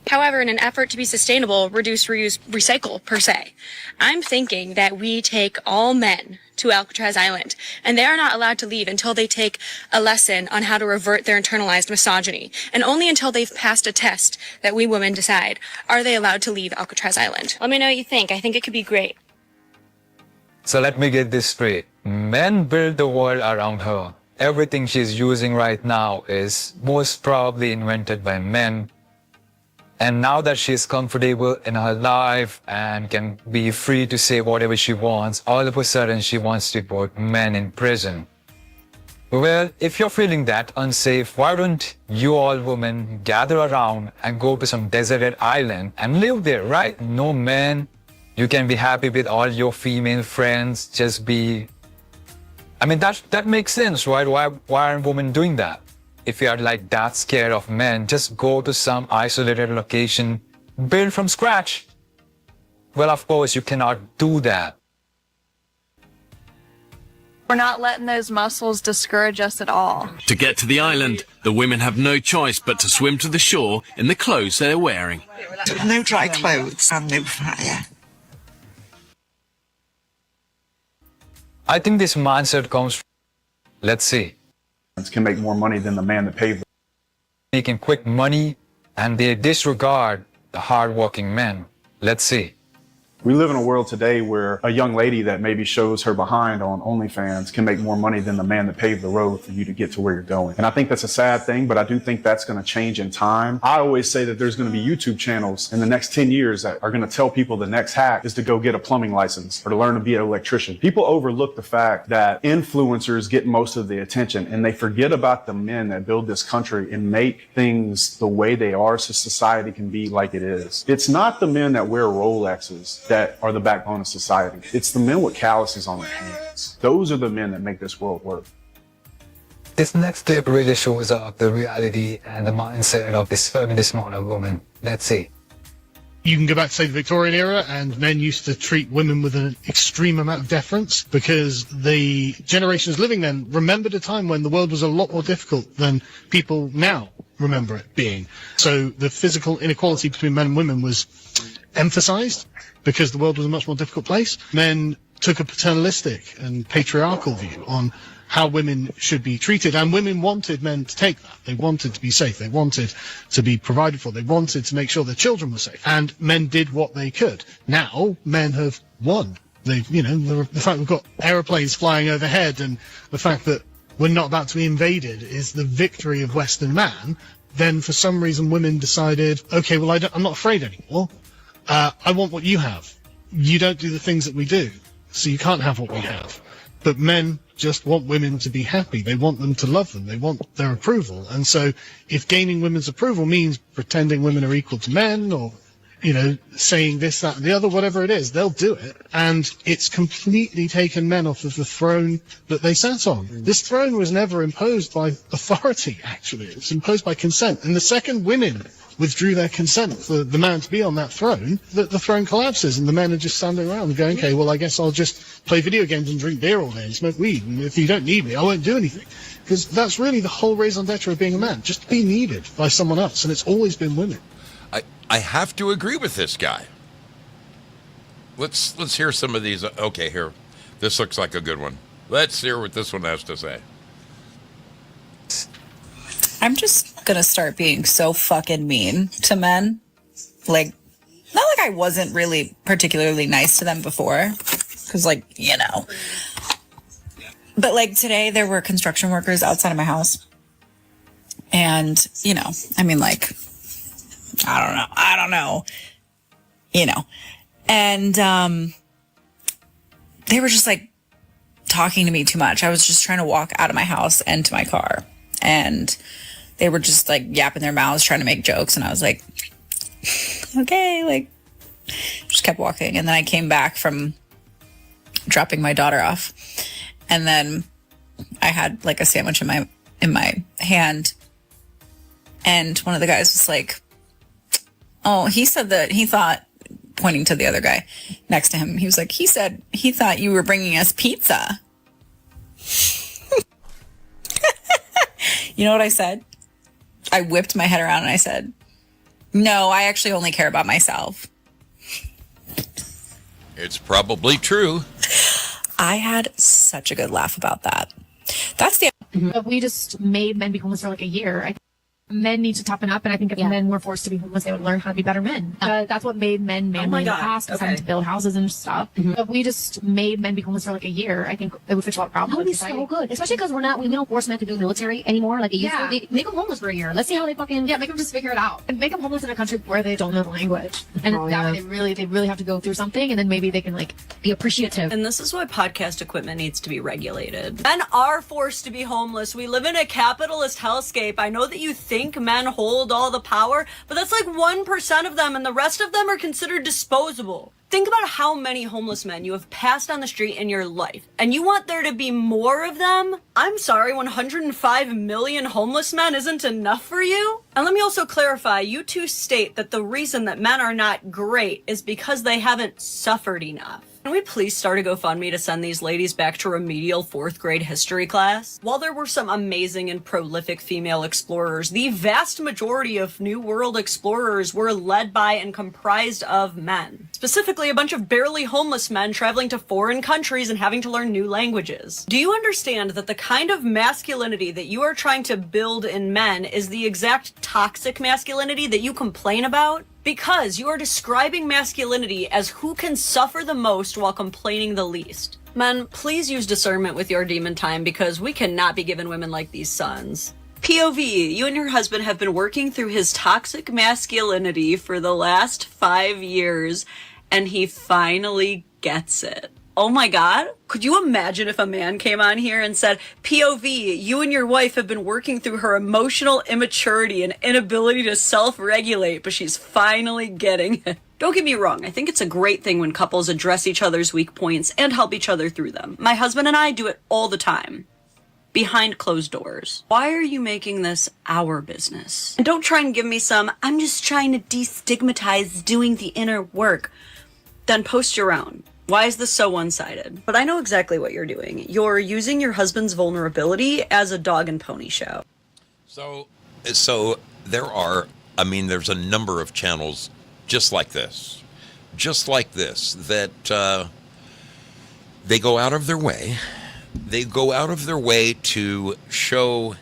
However, in an effort to be sustainable, reduce, reuse, recycle, per se, I'm thinking that we take all men to Alcatraz Island, and they are not allowed to leave until they take a lesson on how to revert their internalized misogyny, and only until they've passed a test that we women decide, are they allowed to leave Alcatraz Island? Let me know what you think. I think it could be great. So let me get this straight. Men build the world around her. Everything she's using right now is most probably invented by men. And now that she's comfortable in her life and can be free to say whatever she wants, all of a sudden she wants to put men in prison. Well, if you're feeling that unsafe, why don't you all women gather around and go to some deserted island and live there, right? No men. You can be happy with all your female friends. Just be... that makes sense, right? Why aren't women doing that? if you are like that scared of men, just go to some isolated location, build from scratch. Well, of course, you cannot do that. We're not letting those muscles discourage us at all. To get to the island, the women have no choice but to swim to the shore in the clothes they're wearing. No dry clothes and no fire. I think this mindset comes from, let's see, can make more money than the man that paved. Making quick money, and they disregard the hardworking men. Let's see. We live in a world today where a young lady that maybe shows her behind on OnlyFans can make more money than the man that paved the road for you to get to where you're going. And I think that's a sad thing, but I do think that's going to change in time. I always say that there's going to be YouTube channels in the next 10 years that are going to tell people the next hack is to go get a plumbing license or to learn to be an electrician. People overlook the fact that influencers get most of the attention and they forget about the men that build this country and make things the way they are so society can be like it is. It's not the men that wear Rolexes that are the backbone of society. It's the men with calluses on their hands. Those are the men that make this world work. This next clip really shows up the reality and the mindset of this feminist model woman. Let's see. You can go back to, say, the Victorian era, and men used to treat women with an extreme amount of deference because the generations living then remembered a time when the world was a lot more difficult than people now remember it being. So the physical inequality between men and women was emphasized because the world was a much more difficult place. Men took a paternalistic and patriarchal view on how women should be treated, and women wanted men to take that. They wanted to be safe. They wanted to be provided for. They wanted to make sure their children were safe, and men did what they could. Now, men have won. They've, the fact we've got aeroplanes flying overhead and the fact that we're not about to be invaded is the victory of Western man. Then, for some reason, women decided, okay, well, I'm not afraid anymore. I want what you have. You don't do the things that we do, so you can't have what we have. But men just want women to be happy. They want them to love them. They want their approval. And so if gaining women's approval means pretending women are equal to men or, saying this, that, and the other, whatever it is, they'll do it. And it's completely taken men off of the throne that they sat on. This throne was never imposed by authority, actually. It was imposed by consent. And the second women withdrew their consent for the man to be on that throne, the throne collapses and the men are just standing around going, okay, well, I guess I'll just play video games and drink beer all day and smoke weed. And if you don't need me, I won't do anything. Because that's really the whole raison d'etre of being a man, just to be needed by someone else. And it's always been women. I have to agree with this guy. Let's hear some of these. Okay, here. This looks like a good one. Let's hear what this one has to say. I'm just gonna start being so fucking mean to men. Like, not like I wasn't really particularly nice to them before. Cause But like today there were construction workers outside of my house. And, I don't know. And they were just like talking to me too much. I was just trying to walk out of my house and to my car. And they were just like yapping their mouths, trying to make jokes. And I was like, okay, just kept walking. And then I came back from dropping my daughter off. And then I had like a sandwich in my hand. And one of the guys was like, oh, he said that he thought, pointing to the other guy next to him, he was like, he said he thought you were bringing us pizza. You know what I said? I whipped my head around and I said, no, I actually only care about myself. It's probably true. I had such a good laugh about that. That's the... We just made men be homeless for like a year. Men need to toughen up, and I think if men were forced to be homeless, they would learn how to be better men. That's what made men manly in the past, was having to build houses and stuff. If we just made men be homeless for like a year, I think it would fix a lot of problems. That would be so good, especially because we don't force men to do the military anymore. Like, make them homeless for a year. Let's see how they fucking make them just figure it out, and make them homeless in a country where they don't know the language, and that way they really have to go through something, and then maybe they can be appreciative. And this is why podcast equipment needs to be regulated. Men are forced to be homeless. We live in a capitalist hellscape. I know that you think think men hold all the power, but that's like 1% of them, and the rest of them are considered disposable. Think about how many homeless men you have passed on the street in your life, and you want there to be more of them? I'm sorry, 105 million homeless men isn't enough for you? And let me also clarify, you two state that the reason that men are not great is because they haven't suffered enough. Can we please start a GoFundMe to send these ladies back to remedial 4th grade history class? While there were some amazing and prolific female explorers, the vast majority of New World explorers were led by and comprised of men. Specifically, a bunch of barely homeless men traveling to foreign countries and having to learn new languages. Do you understand that the kind of masculinity that you are trying to build in men is the exact toxic masculinity that you complain about? Because you are describing masculinity as who can suffer the most while complaining the least. Men, please use discernment with your demon time because we cannot be giving women like these sons. POV, you and your husband have been working through his toxic masculinity for the last 5 years, and he finally gets it. Oh my God, could you imagine if a man came on here and said, POV, you and your wife have been working through her emotional immaturity and inability to self-regulate, but she's finally getting it. Don't get me wrong, I think it's a great thing when couples address each other's weak points and help each other through them. My husband and I do it all the time. Behind closed doors. Why are you making this our business? And don't try and give me some, I'm just trying to destigmatize doing the inner work. Then post your own. Why is this so one-sided? But I know exactly what you're doing. You're using your husband's vulnerability as a dog and pony show. So there's a number of channels just like this, that they go out of their way. They go out of their way to show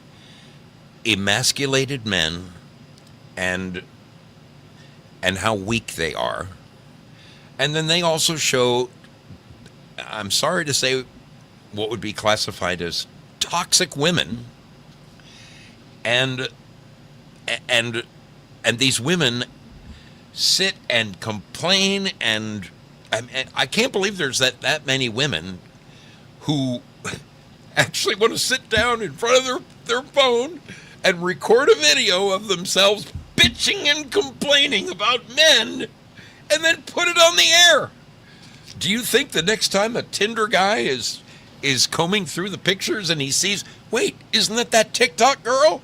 emasculated men and how weak they are. And then they also show, I'm sorry to say, what would be classified as toxic women. And these women sit and complain, and I can't believe there's that many women who actually want to sit down in front of their phone and record a video of themselves bitching and complaining about men and then put it on the air. Do you think the next time a Tinder guy is combing through the pictures and he sees, wait, isn't that TikTok girl?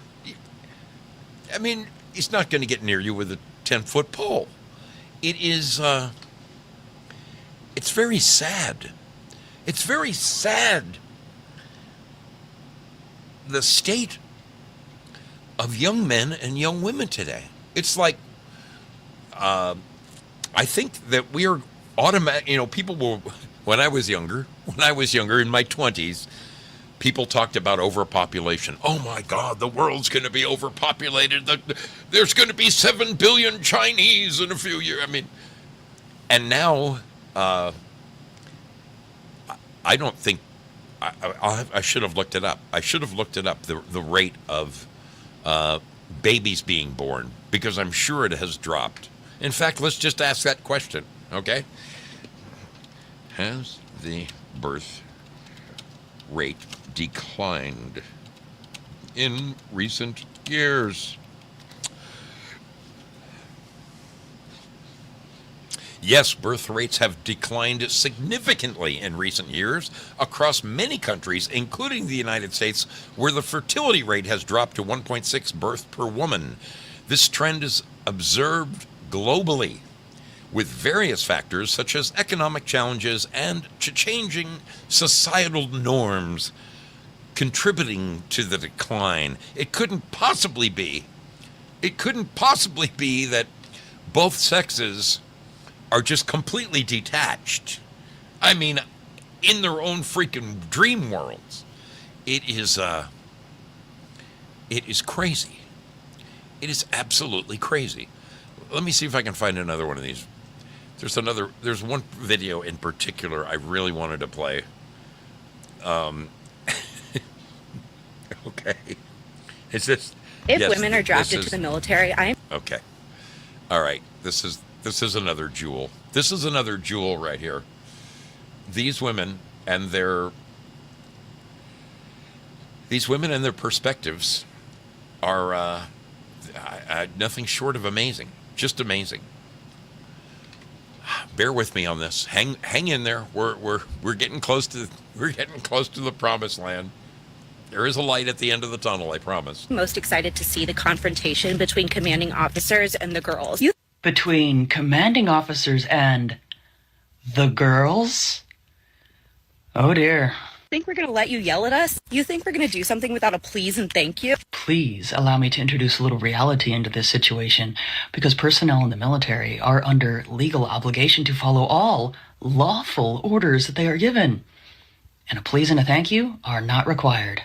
I mean, he's not going to get near you with a 10-foot pole. It is, it's very sad. It's very sad. The state of young men and young women today. It's like, I think that we are automatic. People will. When I was younger in my 20s, people talked about overpopulation. Oh my God, the world's going to be overpopulated. There's going to be 7 billion Chinese in a few years. I mean, and now, I don't think. I should have looked it up. The rate of babies being born, because I'm sure it has dropped. In fact, let's just ask that question, okay? Has the birth rate declined in recent years? Yes, birth rates have declined significantly in recent years across many countries, including the United States, where the fertility rate has dropped to 1.6 births per woman. This trend is observed globally, with various factors such as economic challenges and changing societal norms contributing to the decline. It couldn't possibly be that both sexes are just completely detached. I mean, in their own freaking dream worlds. It is crazy. It is absolutely crazy. Let me see if I can find another one of these. There's one video in particular I really wanted to play. Okay. Is this? If yes, women are drafted to the military, Okay. All right. This is another jewel. This is another jewel right here. These women and their perspectives are nothing short of amazing. Just amazing. Bear with me on this. Hang in there. We're getting close to the promised land. There is a light at the end of the tunnel, I promise. Most excited to see the confrontation between commanding officers and the girls. Between commanding officers and the girls? Oh dear. Think we're going to let you yell at us? You think we're going to do something without a please and thank you? Please allow me to introduce a little reality into this situation, because personnel in the military are under legal obligation to follow all lawful orders that they are given. And a please and a thank you are not required.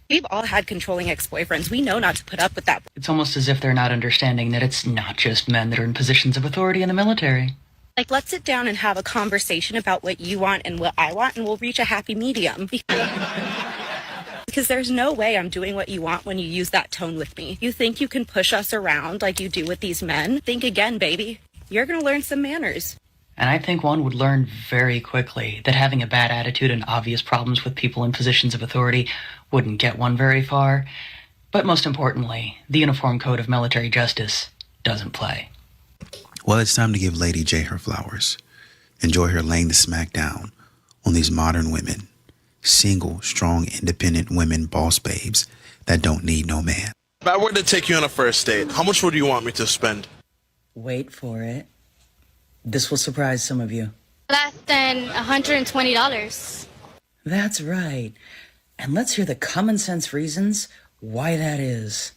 We've all had controlling ex-boyfriends. We know not to put up with that. It's almost as if they're not understanding that it's not just men that are in positions of authority in the military. Like, let's sit down and have a conversation about what you want and what I want, and we'll reach a happy medium. Because there's no way I'm doing what you want when you use that tone with me. You think you can push us around like you do with these men? Think again, baby. You're going to learn some manners. And I think one would learn very quickly that having a bad attitude and obvious problems with people in positions of authority wouldn't get one very far. But most importantly, the Uniform Code of Military Justice doesn't play. Well, it's time to give Lady J her flowers. Enjoy her laying the smack down on these modern women. Single, strong, independent women, boss babes that don't need no man. If I were to take you on a first date, how much would you want me to spend? Wait for it. This will surprise some of you. Less than $120. That's right. And let's hear the common sense reasons why that is.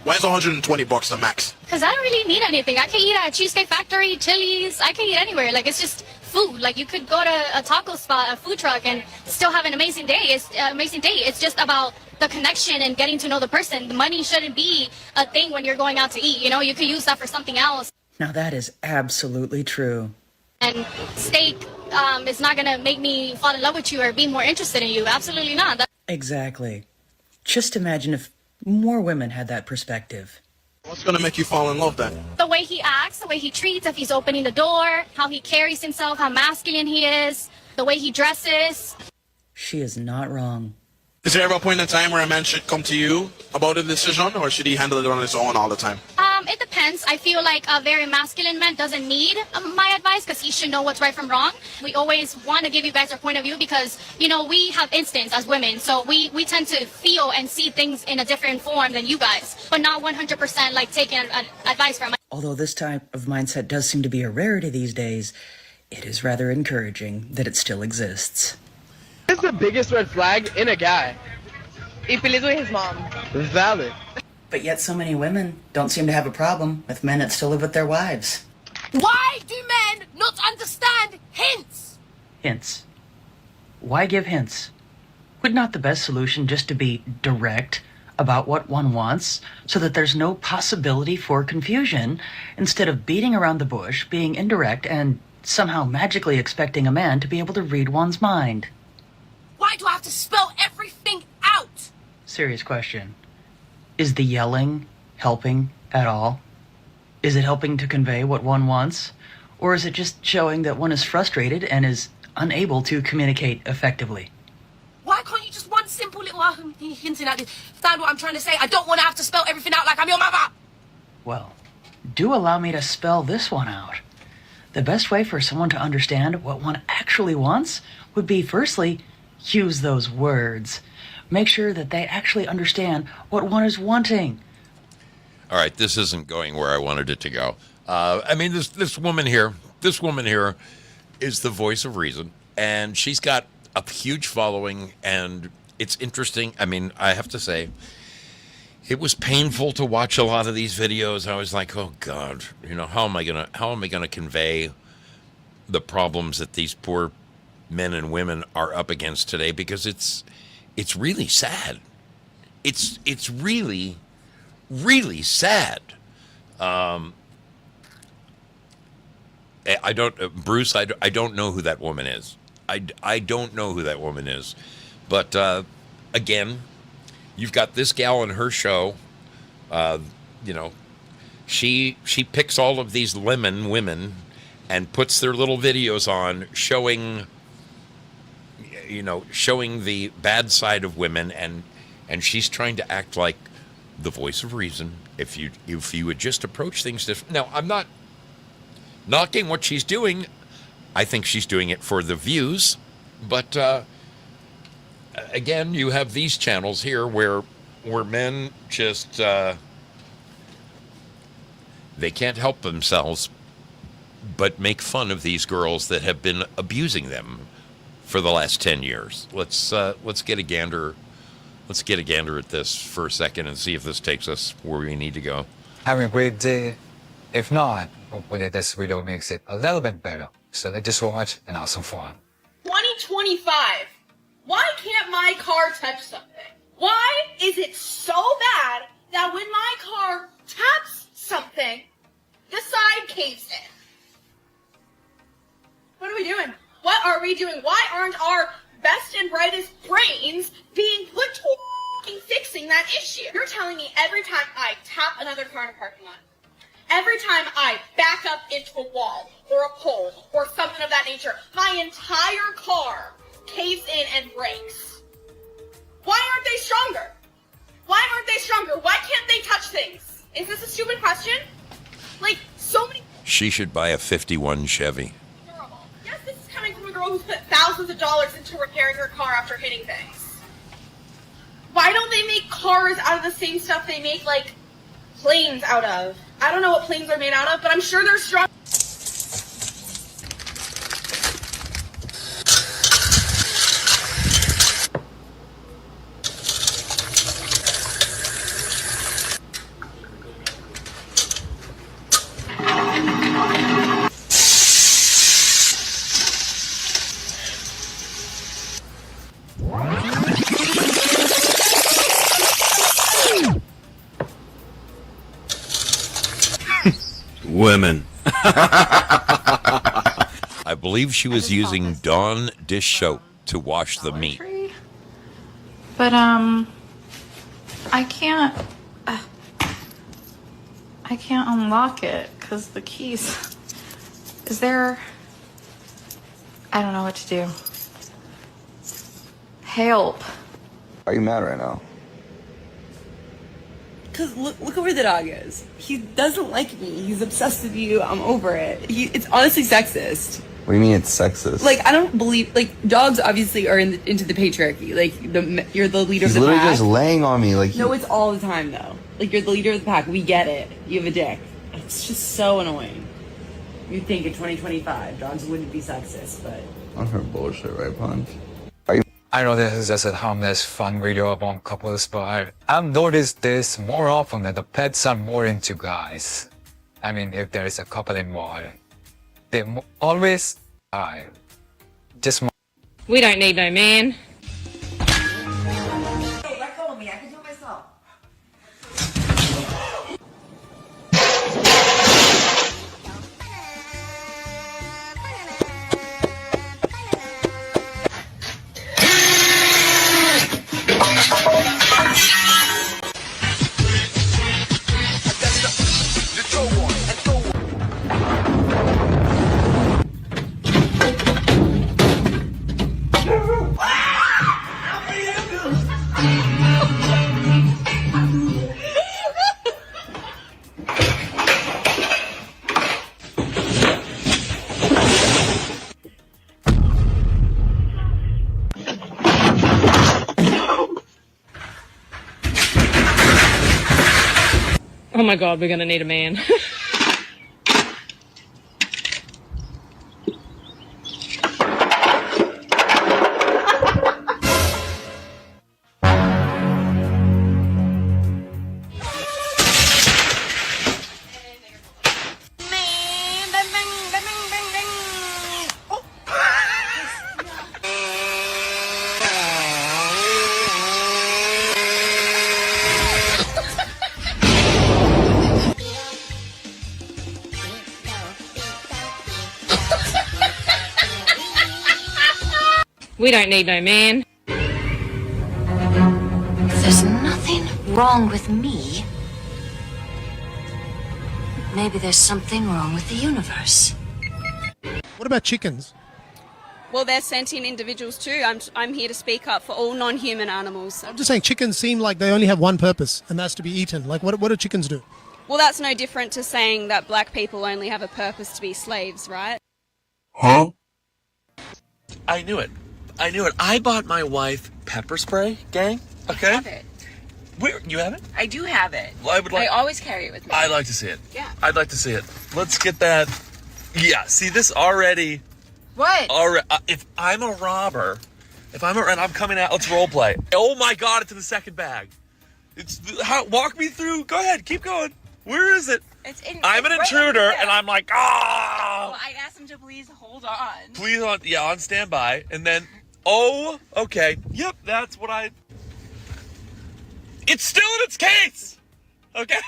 Why is $120 the max? Because I don't really need anything. I can eat at Cheesecake Factory, Chili's. I can eat anywhere. Like, it's just food. Like, you could go to a taco spot, a food truck, and still have an amazing day. It's just about the connection and getting to know the person. The money shouldn't be a thing when you're going out to eat. You know, you could use that for something else. Now that is absolutely true. And steak is not going to make me fall in love with you or be more interested in you. Absolutely not. Exactly. Just imagine if more women had that perspective. What's going to make you fall in love then? The way he acts, the way he treats, if he's opening the door, how he carries himself, how masculine he is, the way he dresses. She is not wrong. Is there ever a point in time where a man should come to you about a decision, or should he handle it on his own all the time? It depends. I feel like a very masculine man doesn't need my advice because he should know what's right from wrong. We always want to give you guys our point of view because, you know, we have instincts as women. So we tend to feel and see things in a different form than you guys, but not 100% like taking advice from. Although this type of mindset does seem to be a rarity these days, it is rather encouraging that it still exists. What's the biggest red flag in a guy? If he lives with his mom. Valid. But yet so many women don't seem to have a problem with men that still live with their wives. Why do men not understand hints? Hints. Why give hints? Would not the best solution just to be direct about what one wants so that there's no possibility for confusion instead of beating around the bush, being indirect, and somehow magically expecting a man to be able to read one's mind? Why do I have to spell everything out? Serious question. Is the yelling helping at all? Is it helping to convey what one wants? Or is it just showing that one is frustrated and is unable to communicate effectively? Why can't you just one simple little hinting at this? Understand what I'm trying to say? I don't want to have to spell everything out like I'm your mother. Well, do allow me to spell this one out. The best way for someone to understand what one actually wants would be, firstly, use those words. Make sure that they actually understand what one is wanting. All right, this isn't going where I wanted it to go. I mean, this woman here is the voice of reason, and she's got a huge following, and it's interesting. I mean, I have to say, it was painful to watch a lot of these videos. I was like, oh God, you know, how am I gonna convey the problems that these poor men and women are up against today? Because it's really sad. It's really, really sad. Bruce, I don't know who that woman is. I don't know who that woman is. But again, you've got this gal in her show. You know, she picks all of these lemon women and puts their little videos on showing the bad side of women, and she's trying to act like the voice of reason. If you would just approach things different. Now, I'm not knocking what she's doing. I think she's doing it for the views. But again, you have these channels here where men just they can't help themselves but make fun of these girls that have been abusing them for the last 10 years. Let's get a gander. Let's get a gander at this for a second and see if this takes us where we need to go. Having a great day. If not, hopefully this video makes it a little bit better. So let's just watch and have some fun. 2025. Why can't my car touch something? Why is it so bad that when my car taps something, the side caves in? What are we doing? What are we doing? Why aren't our best and brightest brains being put to fixing that issue? You're telling me every time I tap another car in a parking lot, every time I back up into a wall or a pole or something of that nature, my entire car caves in and breaks. Why aren't they stronger? Why aren't they stronger? Why can't they touch things? Is this a stupid question? Like, so many... She should buy a 51 Chevy. Yes, this is coming from a girl who's put thousands of dollars into repairing her car after hitting things. Why don't they make cars out of the same stuff they make, like, planes out of? I don't know what planes are made out of, but I'm sure they're strong. Women. I believe she was using Dawn dish soap to wash the meat. But I can't unlock it because the keys. Is there? I don't know what to do. Help. Are you mad right now? Because look at where the dog is. He doesn't like me. He's obsessed with you. I'm over it. It's honestly sexist. What do you mean it's sexist? Like, I don't believe... Like, dogs obviously are into the patriarchy. Like, you're the leader He's of the literally pack. just laying on me like... No, it's all the time, though. Like, you're the leader of the pack. We get it. You have a dick. It's just so annoying. You'd think in 2025, dogs wouldn't be sexist, but... I'm her bullshit, right, Punch? I know this is just a harmless fun video about couples, but I've noticed this more often that the pets are more into guys. I mean, if there is a couple involved, they always just. We don't need no man. Hey, let go of me. I can do it myself. Oh my god, we're gonna need a man. We don't need no man. If there's nothing wrong with me, maybe there's something wrong with the universe. What about chickens? Well, they're sentient individuals too. I'm here to speak up for all non-human animals. I'm just saying chickens seem like they only have one purpose, and that's to be eaten. Like, what do chickens do? Well, that's no different to saying that black people only have a purpose to be slaves, right? Huh? I knew it. I bought my wife pepper spray, gang. Okay. I have it. Where you have it? I do have it. Well, I always carry it with me. I'd like to see it. Yeah. I'd like to see it. Let's get that. Yeah. See this already. What? Already. If I'm a robber, and I'm coming out. Let's role play. Oh my God! It's in the second bag. Walk me through. Go ahead. Keep going. Where is it? I'm an intruder, and I'm like, ah! Well, I asked him to please hold on. Please on standby, and then, oh, okay, yep, that's what it's still in its case, okay?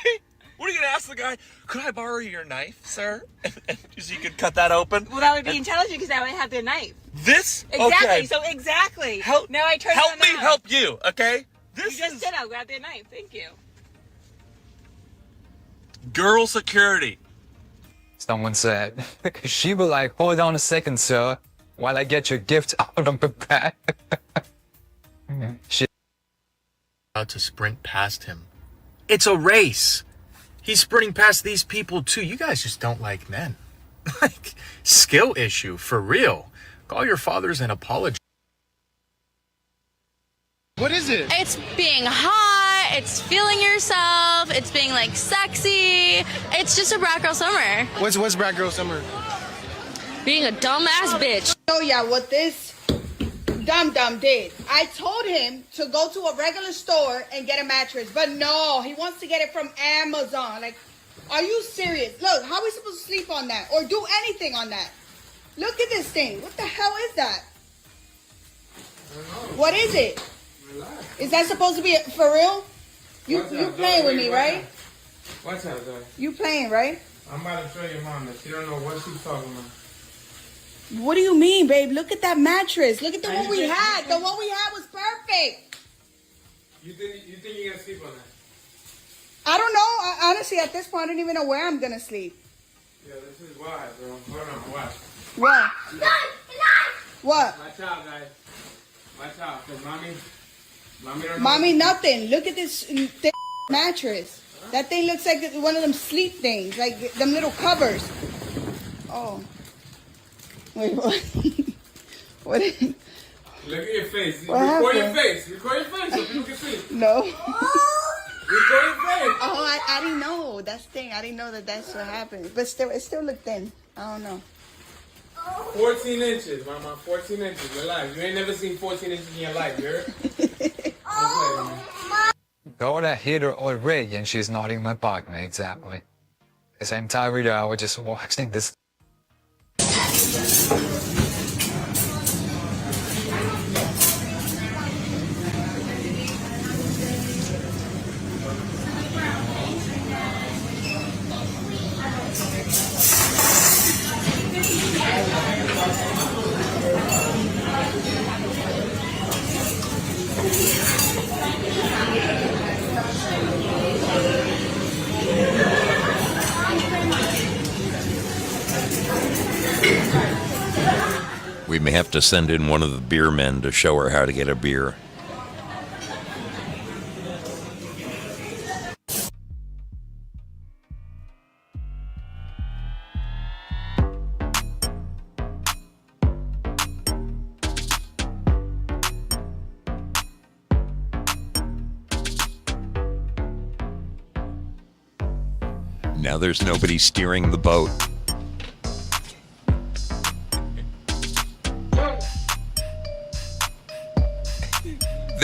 What are you gonna ask the guy? Could I borrow your knife, sir? So you could cut that open? Well, that would be intelligent because I would have the knife. This? Exactly, okay. so exactly. Help, now I turn help me help you, okay? You just said I'll grab the knife, thank you. Girl security. Someone said, she will like, hold on a second, sir, while I get your gift out of the bag. She about to sprint past him. It's a race. He's sprinting past these people too. You guys just don't like men. Like, skill issue, for real. Call your fathers and apologize. What is it? It's being hot, it's feeling yourself, it's being like sexy. It's just a brat girl summer. What's brat girl summer? Being a dumbass bitch. Show ya what this dum-dum did. I told him to go to a regular store and get a mattress, but no, he wants to get it from Amazon. Like, are you serious? Look, how are we supposed to sleep on that or do anything on that? Look at this thing. What the hell is that? What is it? Is that supposed to be for real? You playing with me, right? What's that, Zoe? You playing, right? I'm about to show your mom that she don't know what she's talking about. What do you mean, babe? Look at that mattress. Look at the one we had. The one we had was perfect. You think you're gonna sleep on that? I don't know. Honestly, at this point, I don't even know where I'm gonna sleep. Yeah, this is why, bro. Hold on, watch. What? What? Watch out, guys. Watch out, cause mommy don't know. Mommy, nothing. Look at this mattress. That thing looks like one of them sleep things, like them little covers. Oh. Wait, what? What? Look at your face. What Record happened? your face. Record your face so people can see. No. Record your face. Oh, I didn't know. That's the thing. I didn't know that's what happened. But still, it still looked thin. I don't know. 14 inches, mama. 14 inches. Relax. You ain't never seen 14 inches in your life, you heard? thought I hit her already and she's not in my partner, exactly. The same time with her, I was just watching this. We may have to send in one of the beer men to show her how to get a beer. Now there's nobody steering the boat.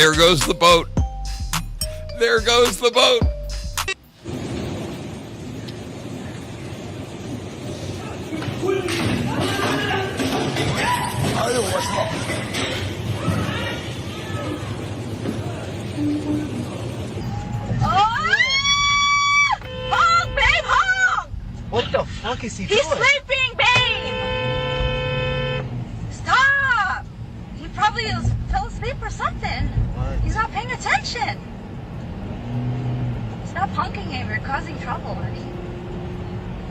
There goes the boat. There goes the boat. Honk, babe, honk! What the fuck is he He's doing? sleeping, babe! Stop! He probably fell asleep or something. He's not paying attention. Stop honking him. You're causing trouble, honey.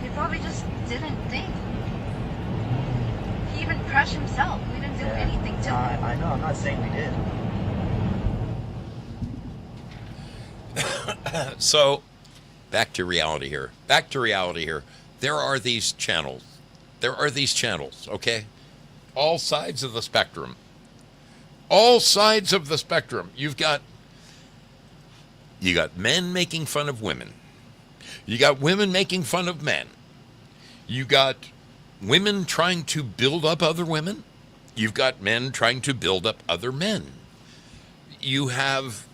He probably just didn't think. even crush himself. We didn't do anything to him. I know. I'm not saying we did. So, back to reality here. There are these channels. Okay? All sides of the spectrum. You got men making fun of women. You got women making fun of men. You got women trying to build up other women. You've got men trying to build up other men. You have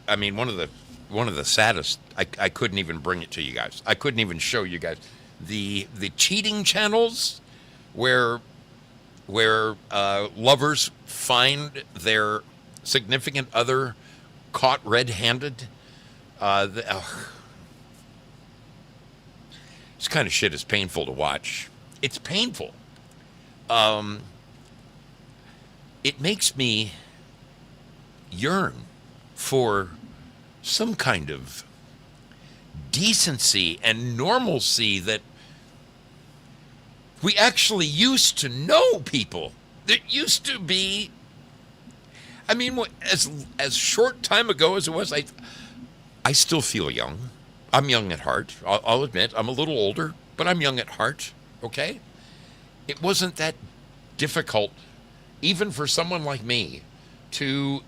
I mean, one of the saddest. I couldn't even bring it to you guys. I couldn't even show you guys the cheating channels where lovers find their significant other caught red-handed. This kind of shit is painful to watch. It's painful. It makes me yearn for some kind of decency and normalcy that we actually used to know people. There used to be, I mean, as short time ago as it was, I still feel young. I'm young at heart. I'll admit, I'm a little older, but I'm young at heart, okay? It wasn't that difficult, even for someone like me, to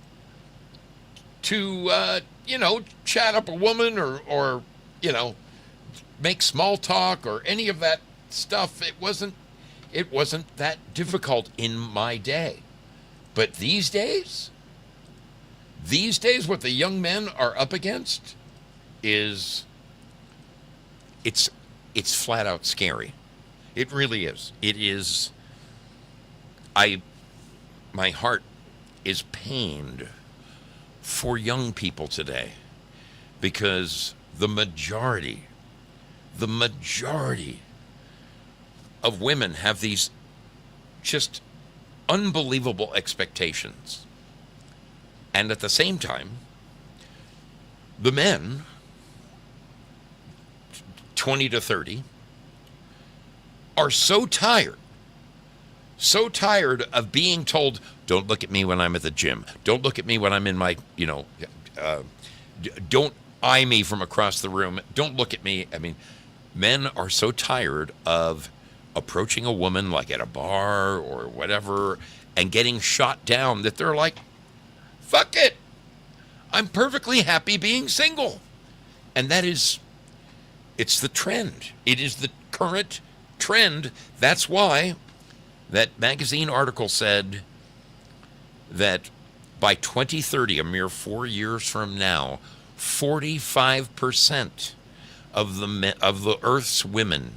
chat up a woman or make small talk or any of that stuff. It wasn't that difficult in my day. But these days, what the young men are up against is it's flat out scary. It really is. It is. My heart is pained for young people today, because the majority of women have these just unbelievable expectations. And at the same time, the men, 20 to 30, are so tired of being told, don't look at me when I'm at the gym. Don't look at me when I'm in my, don't eye me from across the room. Don't look at me. I mean, men are so tired of approaching a woman like at a bar or whatever and getting shot down that they're like, fuck it. I'm perfectly happy being single. And it's the trend. It is the current trend. That's why that magazine article said that by 2030, a mere 4 years from now, 45% of the Earth's women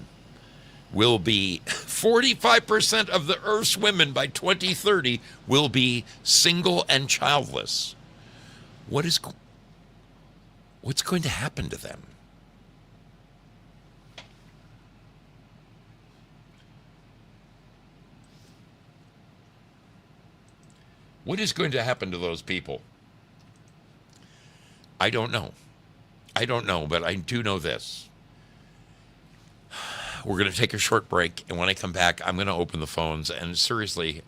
will be 45% of the Earth's women by 2030 will be single and childless. What's going to happen to them? What is going to happen to those people? I don't know. But I do know this. We're going to take a short break, and when I come back, I'm going to open the phones, and seriously,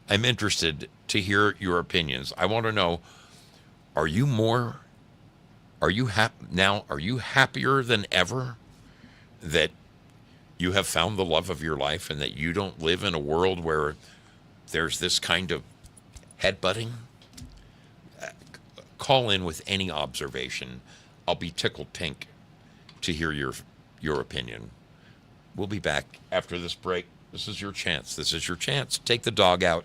I'm interested to hear your opinions. I want to know, are you happier than ever that you have found the love of your life and that you don't live in a world where there's this kind of headbutting? Call in with any observation. I'll be tickled pink to hear your opinion. We'll be back after this break. This is your chance. Take the dog out.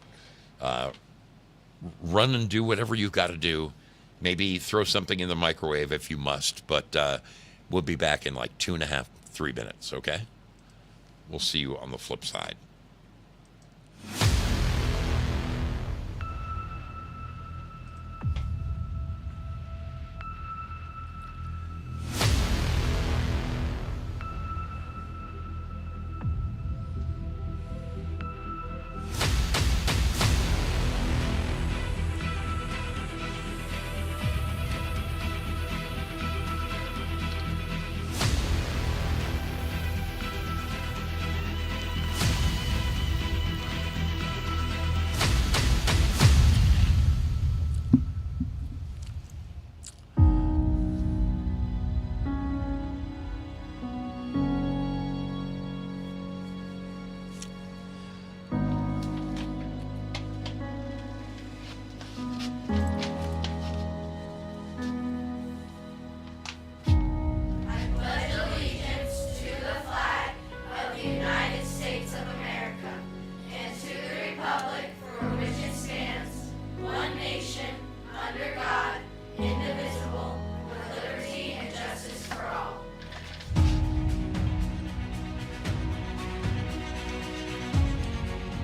Run and do whatever you've got to do. Maybe throw something in the microwave if you must. But we'll be back in like 2.5, 3 minutes, okay? We'll see you on the flip side.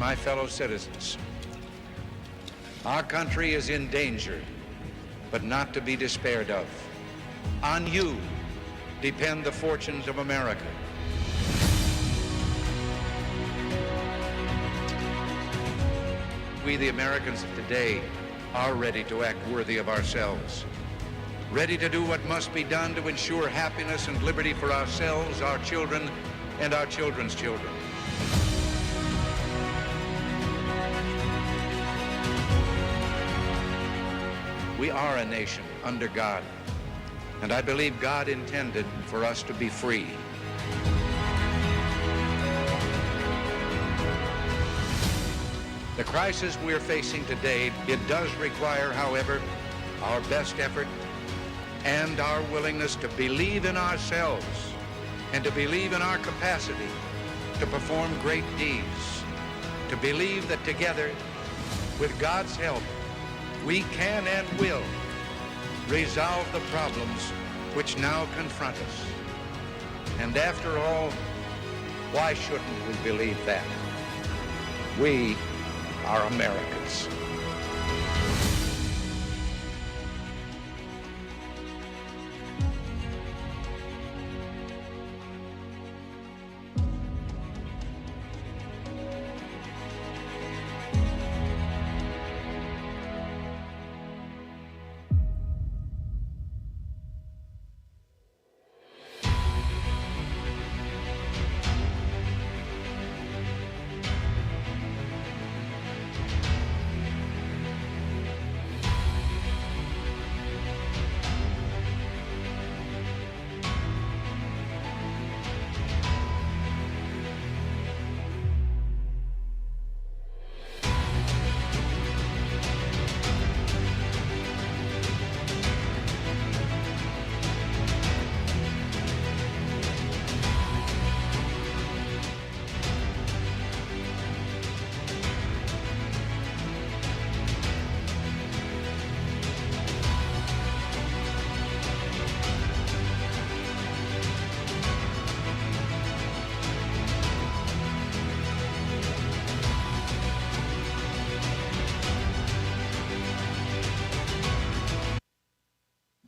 my fellow citizens. Our country is in danger, but not to be despaired of. On you depend the fortunes of America. We, the Americans of today, are ready to act worthy of ourselves, ready to do what must be done to ensure happiness and liberty for ourselves, our children, and our children's children. We are a nation under God, and I believe God intended for us to be free. The crisis we're facing today, it does require, however, our best effort and our willingness to believe in ourselves and to believe in our capacity to perform great deeds, to believe that together, with God's help, we can and will resolve the problems which now confront us. And after all, why shouldn't we believe that? We are Americans.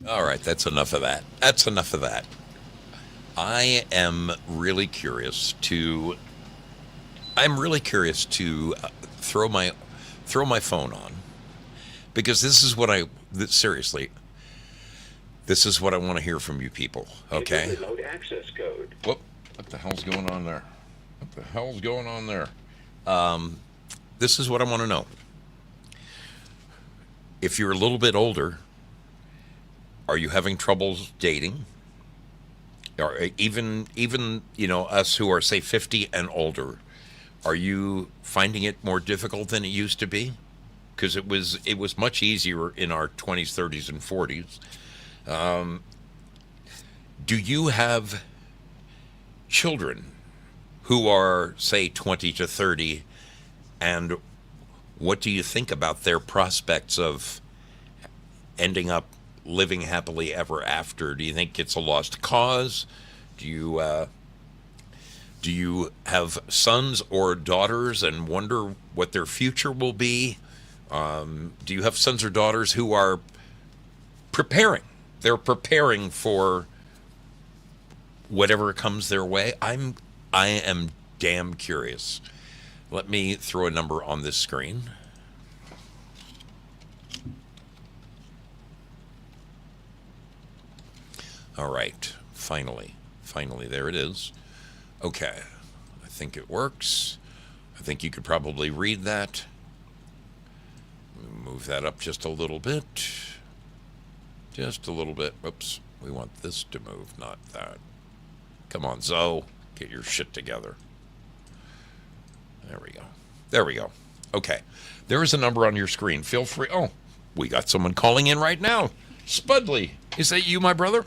All right, that's enough of that. That's enough of that. I am really curious to throw my phone on, because this is what seriously, this is what I want to hear from you people. Okay. Remote access code. Whoop! What the hell's going on there? What the hell's going on there? This is what I want to know. If you're a little bit older, are you having troubles dating? Or even us who are, say, 50 and older, are you finding it more difficult than it used to be? Because it was much easier in our 20s, 30s, and 40s. Do you have children who are, say, 20 to 30, and what do you think about their prospects of ending up living happily ever after? Do you think it's a lost cause? Do you have sons or daughters and wonder what their future will be? Do you have sons or daughters who are preparing? They're preparing for whatever comes their way. I am damn curious. Let me throw a number on this screen. All right, finally, there it is. Okay, I think it works. I think you could probably read that. Move that up just a little bit. Just a little bit. Oops, we want this to move, not that. Come on, Zoe, get your shit together. There we go. Okay, there is a number on your screen. Feel free. Oh, we got someone calling in right now. Spudley, is that you, my brother?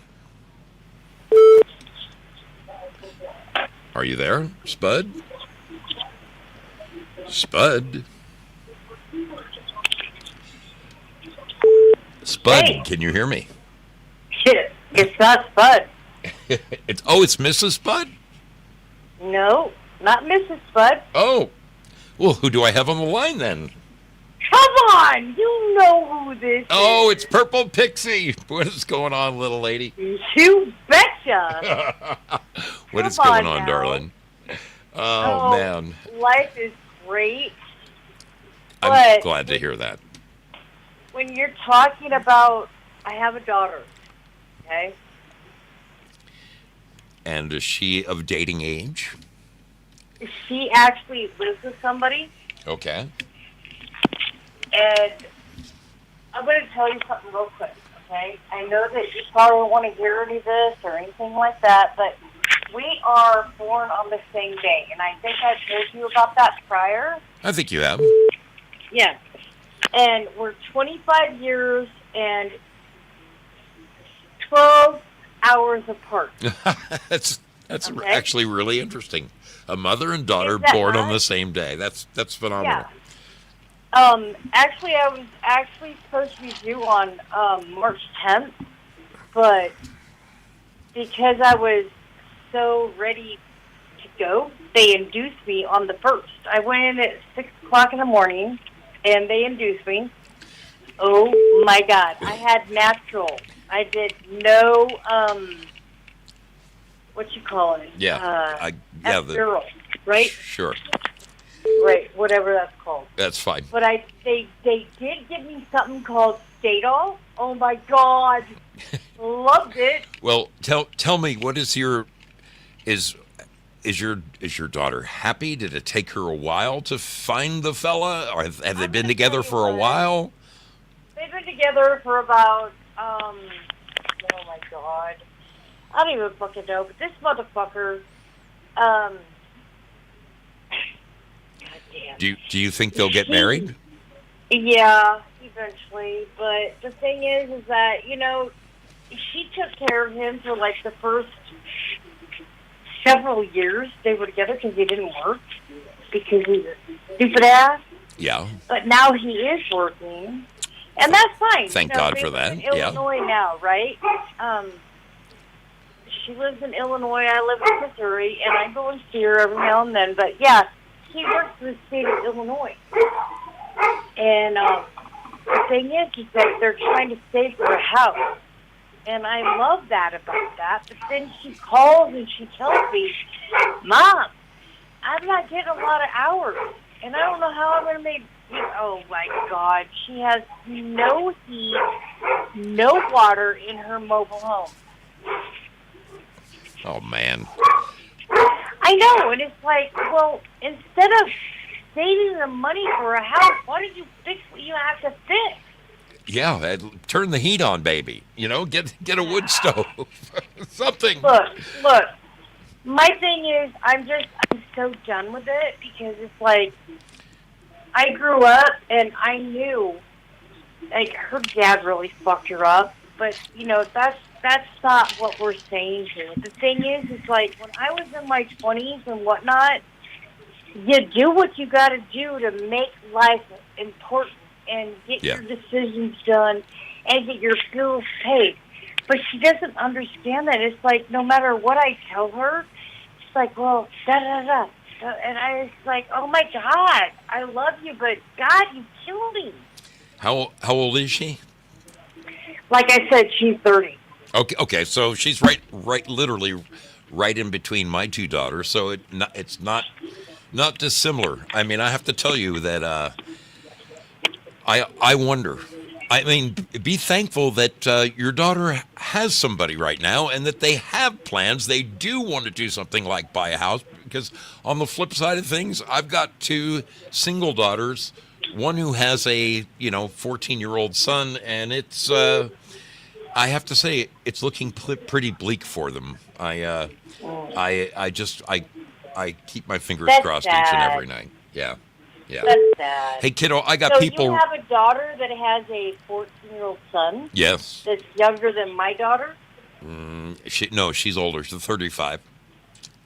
Are you there, Spud? Spud? Spud, hey. Can you hear me? Shit, it's not Spud. It's Mrs. Spud? No, not Mrs. Spud. Oh, Well, who do I have on the line then? Come on, you know who this Oh, is. it's Purple Pixie. What is going on, little lady? You betcha. What is Come going on on, now. darling? Oh, man. Life is great. I'm But glad to hear that. when you're talking about, I have a daughter, okay? And is she of dating age? She actually lives with somebody, Okay. and I'm going to tell you something real quick, okay? I know that you probably don't want to hear any of this or anything like that, but we are born on the same day, and I think I told you about that prior. I think you have. Yeah. And we're 25 years and 12 hours apart. That's Okay. actually really interesting. A mother and daughter Is that born on not? the same day. That's phenomenal. Yeah. Actually, I was actually supposed to be due on March 10th, but because I was so ready to go, they induced me on the 1st. I went in at 6 o'clock in the morning, and they induced me. Oh, my God. I had natural. I did no, what you call it? Yeah. Epidural, right? Sure. Right, whatever that's called. That's fine. But they did give me something called Stadol. Oh my God, loved it. Well, tell me, what is your daughter happy? Did it take her a while to find the fella, or have they been together for a while? They've been together for about oh my God, I don't even fucking know. But this motherfucker, Do you think they'll get married? yeah, eventually. But the thing is that she took care of him for like the first several years they were together because he didn't work because he's a stupid ass. Yeah. But now he is working, and that's fine. Thank God for that. In Illinois now, right? She lives in Illinois. I live in Missouri, and I go and see her every now and then. But yeah, he works for the state of Illinois. And the thing is that they're trying to save her a house. And I love that about that. But then she calls and she tells me, Mom, I'm not getting a lot of hours. And I don't know how I'm going to make... Oh, my God. She has no heat, no water in her mobile home. Oh, man. I know, and it's like, well, instead of saving the money for a house, why don't you fix what you have to fix? Yeah, turn the heat on, baby. Get a wood stove. Something. Look. My thing is, I'm so done with it because it's like, I grew up and I knew, like, her dad really fucked her up, but, that's not what we're saying here. The thing is, it's like, when I was in my 20s and whatnot, you do what you got to do to make life important and get your decisions done and get your bills paid. But she doesn't understand that. It's like, no matter what I tell her, it's like, well, da-da-da. And I was like, oh, my God, I love you, but, God, you killed me. How old is she? Like I said, she's 30. Okay, so she's literally right in between my two daughters, so it's not dissimilar. I mean, I have to tell you that I wonder. I mean, be thankful that your daughter has somebody right now and that they have plans. They do want to do something like buy a house, because on the flip side of things, I've got two single daughters, one who has a 14-year-old son, and it's I have to say it's looking pretty bleak for them. I keep my fingers crossed each and every night. Yeah. That's sad. Hey, kiddo, I got so people. So you have a daughter that has a 14-year-old son? Yes. That's younger than my daughter? She's older. She's 35.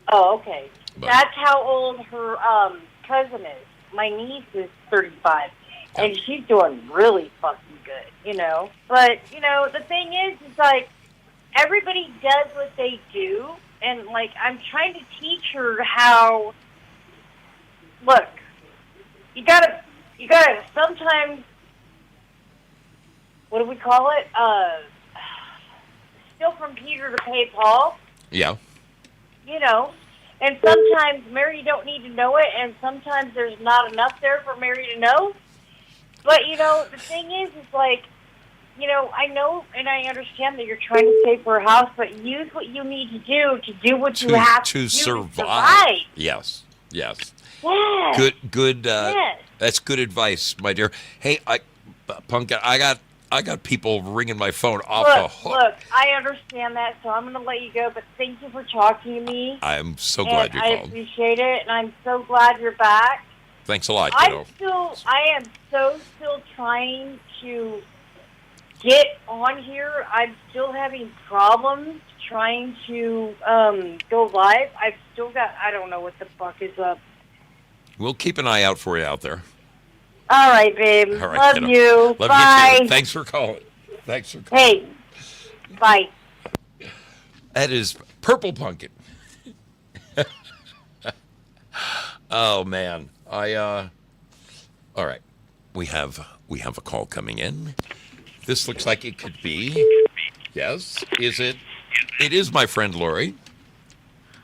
Oh, okay. That's how old her cousin is. My niece is 35, and she's doing really fucking good, But, the thing is like, everybody does what they do, and, like, I'm trying to teach her how, look, you gotta sometimes, what do we call it? Steal from Peter to pay Paul. Yeah. You know, and sometimes Mary don't need to know it, and sometimes there's not enough there for Mary to know. But, you know, the thing is like, you know, I know and I understand that you're trying to save for a house, but use what you need to do what you have to do to survive. Yes. Yes. Good. Yes. That's good advice, my dear. Hey, Punk, I got people ringing my phone off the hook. Look, I understand that, so I'm going to let you go, but thank you for talking to me. I'm so glad you I called. appreciate it, and I'm so glad you're back. Thanks a lot, kiddo. I am still trying to get on here. I'm still having problems trying to go live. I've still got, I don't know what the fuck is up. We'll keep an eye out for you out there. All right, babe. All right, Love kiddo. you. Love Bye. you too. Thanks for calling. Hey. Bye. That is Purple Pumpkin. Oh man. All right. We have a call coming in. This looks like it could be. Yes. Is it? It is my friend Lori.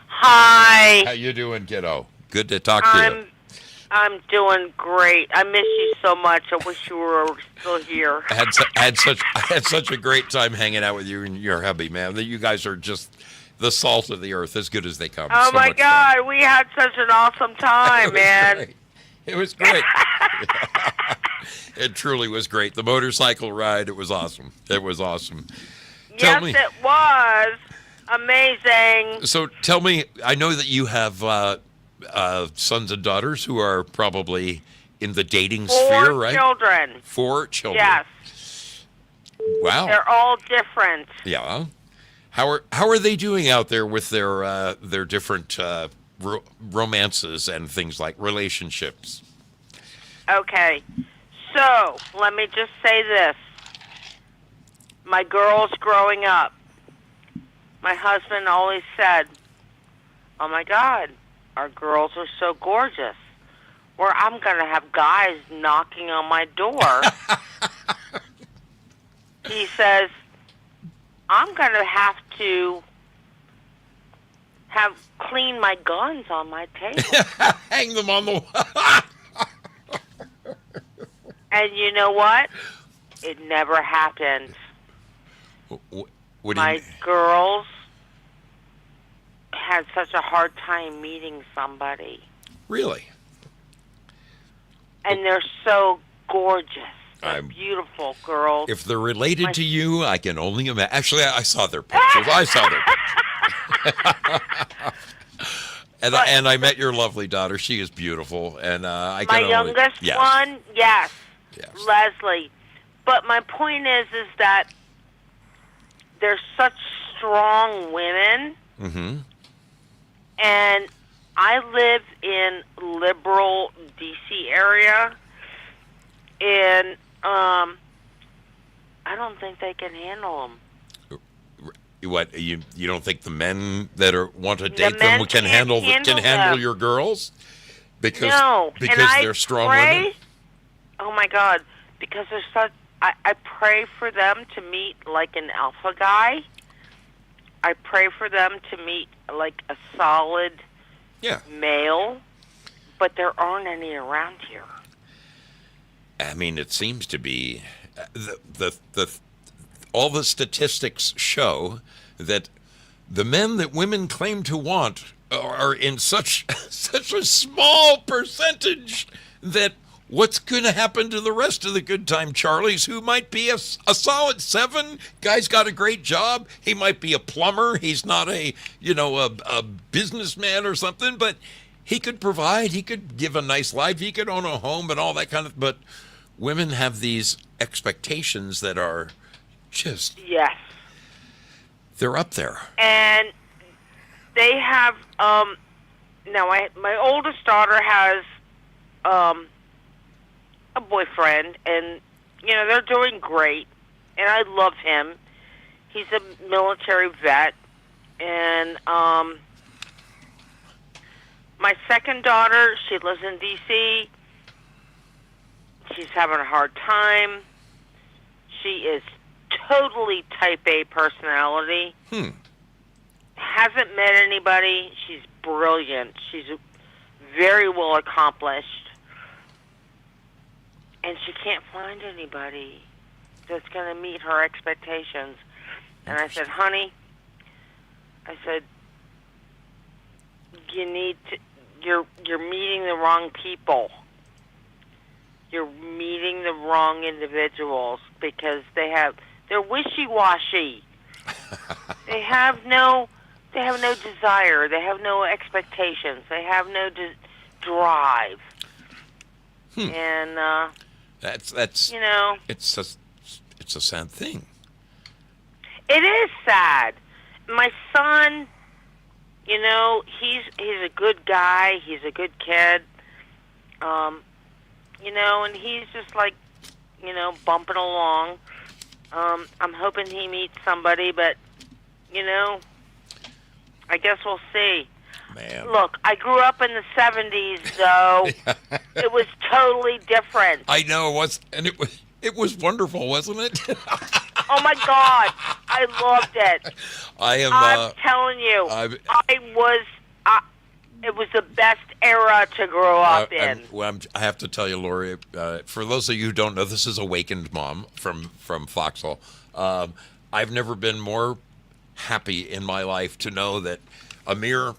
Hi. How you doing, kiddo? Good to talk to you. I'm doing great. I miss you so much. I wish you were still here. I had such a great time hanging out with you and your hubby, man. That you guys are just the salt of the earth, as good as they come. Oh so my much God, fun. we had such an awesome time, man. Great. It was great. It truly was great. The motorcycle ride, it was awesome. It was awesome. Yes, it was amazing. So tell me, I know that you have sons and daughters who are probably in the dating sphere, right? 4 children. 4 children. Yes. Wow. They're all different. Yeah. How are they doing out there with their different romances and things like relationships? Okay. So, let me just say this. My girls growing up, my husband always said, oh my God, our girls are so gorgeous. Where I'm going to have guys knocking on my door. He says, I'm going to have to clean my guns on my table. Hang them on the wall. And you know what? It never happened. What my girls had such a hard time meeting somebody. Really? And they're so gorgeous. They're beautiful girls. If they're related to you, I can only imagine. Actually, I saw their pictures. And I met your lovely daughter. She is beautiful. And I can my youngest one, yes, Leslie. But my point is that they're such strong women. Mm-hmm. And I live in liberal D.C. area, and I don't think they can handle them. What you don't think the men that want to date them can handle your girls because they're strong women? Oh my God! Because they're such. I pray for them to meet like an alpha guy. I pray for them to meet like a solid male, but there aren't any around here. I mean, it seems to be all the statistics show that the men that women claim to want are in such a small percentage that what's going to happen to the rest of the good time Charlies who might be a solid 7? Guy's got a great job. He might be a plumber. He's not a businessman or something, but he could provide. He could give a nice life. He could own a home and all that kind of. But women have these expectations that are just they're up there. And they have now my oldest daughter has a boyfriend, and they're doing great, and I love him. He's a military vet, and my second daughter, she lives in D.C., She's having a hard time. She is totally type A personality. Hasn't met anybody. She's brilliant. She's very well accomplished. And she can't find anybody that's going to meet her expectations. And I said, honey, I said, you need to, you're meeting the wrong people. You're meeting the wrong individuals because they're wishy-washy. They have no desire. They have no expectations. They have no drive. And that's you know, it's a sad thing. it is sad. My son, you know, he's a good guy. He's a good kid. You know, and he's just like, you know, bumping along. I'm hoping he meets somebody, but, you know, I guess we'll see. Man. Look, I grew up in the 70s, though. It was totally different. I know it was, and it was wonderful, wasn't it? Oh, my God. I loved it. I'm telling you, it was the best era to grow up in. I have to tell you, Lori, for those of you who don't know, this is Awakened Mom from Foxhole. I've never been more happy in my life to know that a mere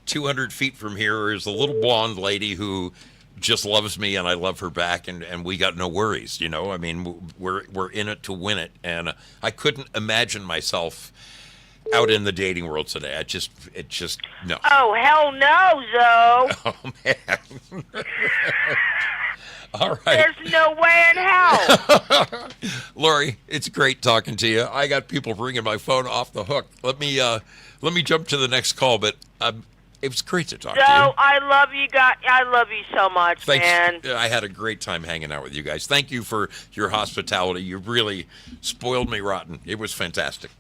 200 feet from here is a little blonde lady who just loves me and I love her back, and we got no worries, you know. I mean, we're in it to win it, and I couldn't imagine myself out in the dating world today. It just no. Oh, hell no, Zoe. Oh, man. All right. There's no way in hell. Lori, it's great talking to you. I got people ringing my phone off the hook. Let me jump to the next call, but it was great to talk to you. I love you guys. I love you so much, Thanks. man. I had a great time hanging out with you guys. Thank you for your hospitality. You really spoiled me rotten. It was fantastic.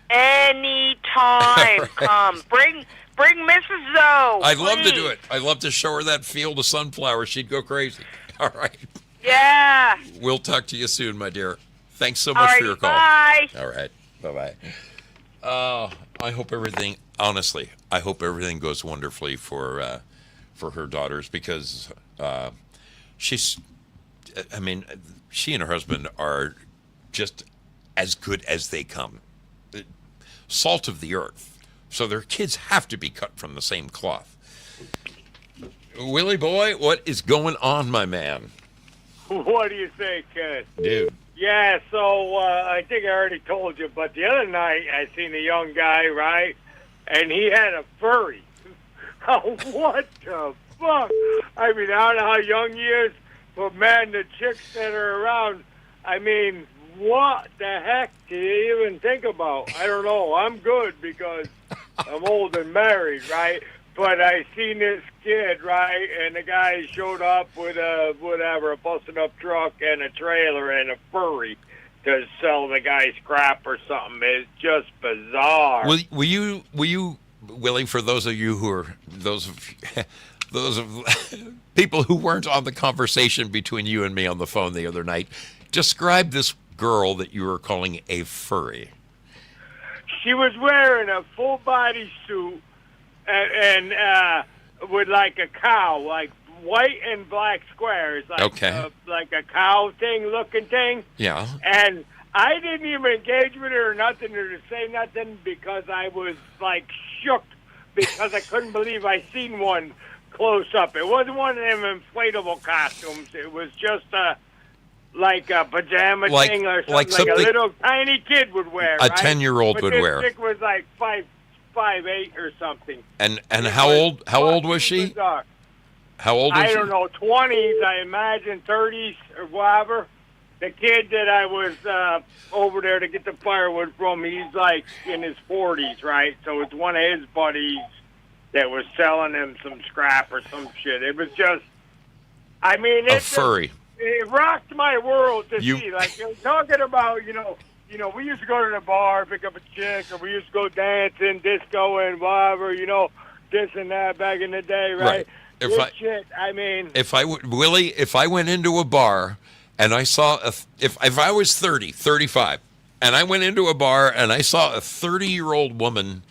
Anytime. Come. Bring Mrs. Zoe. I'd love to do it. I'd love to show her that field of sunflowers. She'd go crazy. All right. Yeah. We'll talk to you soon, my dear. Thanks so much for your call. Bye. All right. Bye-bye. I hope everything, honestly, I hope everything goes wonderfully for her daughters, because she and her husband are just as good as they come. Salt of the earth. So their kids have to be cut from the same cloth. Willie boy, what is going on, my man? What do you think, Dude. Yeah, so I think I already told you, but the other night I seen a young guy, right? And he had a furry. What the fuck? I mean, I don't know how young he is, but man, the chicks that are around, I mean, what the heck do you even think about? I don't know. I'm good because I'm old and married, right? But I seen this kid, right, and the guy showed up with a busted-up truck and a trailer and a furry to sell the guy's crap or something. It's just bizarre. Will you, Willie, for those of you who are those of people who weren't on the conversation between you and me on the phone the other night, describe this girl that you were calling a furry. She was wearing a full-body suit and with like a cow, like white and black squares, like like a cow looking thing. Yeah. And I didn't even engage with her or nothing, or to say nothing, because I was like shook because I couldn't believe I seen one close up. It wasn't one of them inflatable costumes. It was just like a pajama thing or something, like a little tiny kid would wear. A 10-year-old would wear. This chick was like 5'8" or something. And how old was she? Bizarre. How old was she? I don't know, 20s, I imagine, 30s or whatever. The kid that I was over there to get the firewood from, he's like in his 40s, right? So it's one of his buddies that was selling him some scrap or some shit. It was just, I mean, a furry. It rocked my world to see. Like, you're talking about, you know, we used to go to the bar, pick up a chick, or we used to go dancing, disco, and whatever, you know, this and that back in the day, right? Shit, I mean, if I went into a bar and I saw if I was 30, 35, and I went into a bar and I saw a 30-year-old woman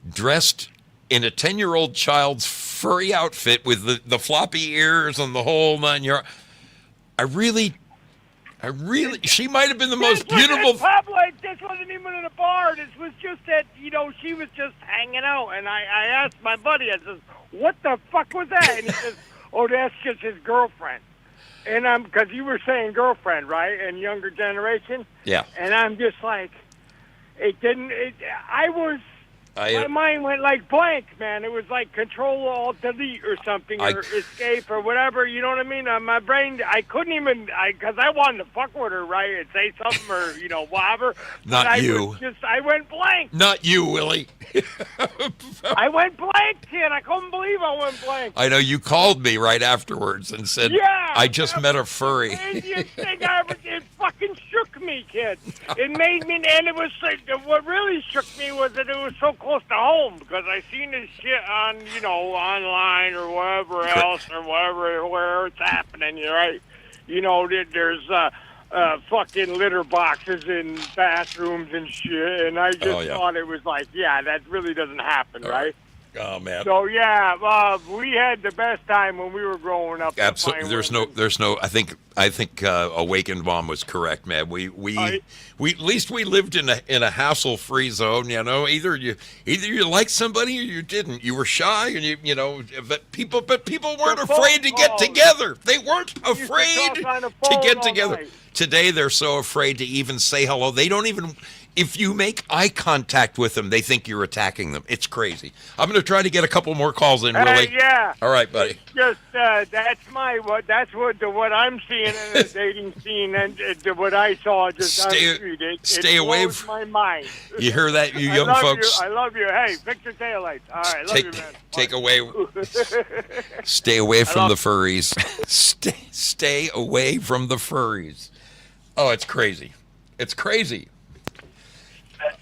dressed in a 10-year-old child's furry outfit with the floppy ears and the whole 9 yards, I really, she might have been the most beautiful. This wasn't even in a bar. This was just that, she was just hanging out. And I asked my buddy, I says, what the fuck was that? And he says, oh, that's just his girlfriend. And because you were saying girlfriend, right? And younger generation. Yeah. And I'm just like, my mind went like blank, man. It was like Control Alt Delete or something, or Escape or whatever. You know what I mean? My brain, I couldn't even, because I wanted to fuck with her, right, and say something or whatever. Not you. I went blank. Not you, Willie. I went blank, kid. I couldn't believe I went blank. I know you called me right afterwards and said, yeah, I just met a furry. The craziest thing I ever did. It fucking shook me, kid. It made me, and it was like, what really shook me was that it was so close to home, because I seen this shit on, online or wherever else, or where it's happening, right? There's fucking litter boxes in bathrooms and shit, and I just thought it was like, yeah, that really doesn't happen, right? Oh, man. So, yeah, we had the best time when we were growing up. Absolutely. There's no, I think Awakened Mom was correct, man. We at least we lived in a hassle-free zone, either you liked somebody or you didn't. You were shy and but people weren't afraid to get together. They weren't afraid to get together. Today they're so afraid to even say hello. They don't even, if you make eye contact with them, they think you're attacking them. It's crazy. I'm going to try to get a couple more calls in, Willie. Yeah. All right, buddy. It's just that's what I'm seeing in the dating scene, and what I saw just on the street. Stay away from my mind. You hear that, you young folks? I love you. Hey, fix your taillights. All right, love you, man. Stay away from the furries. Stay away from the furries. Oh, it's crazy. It's crazy.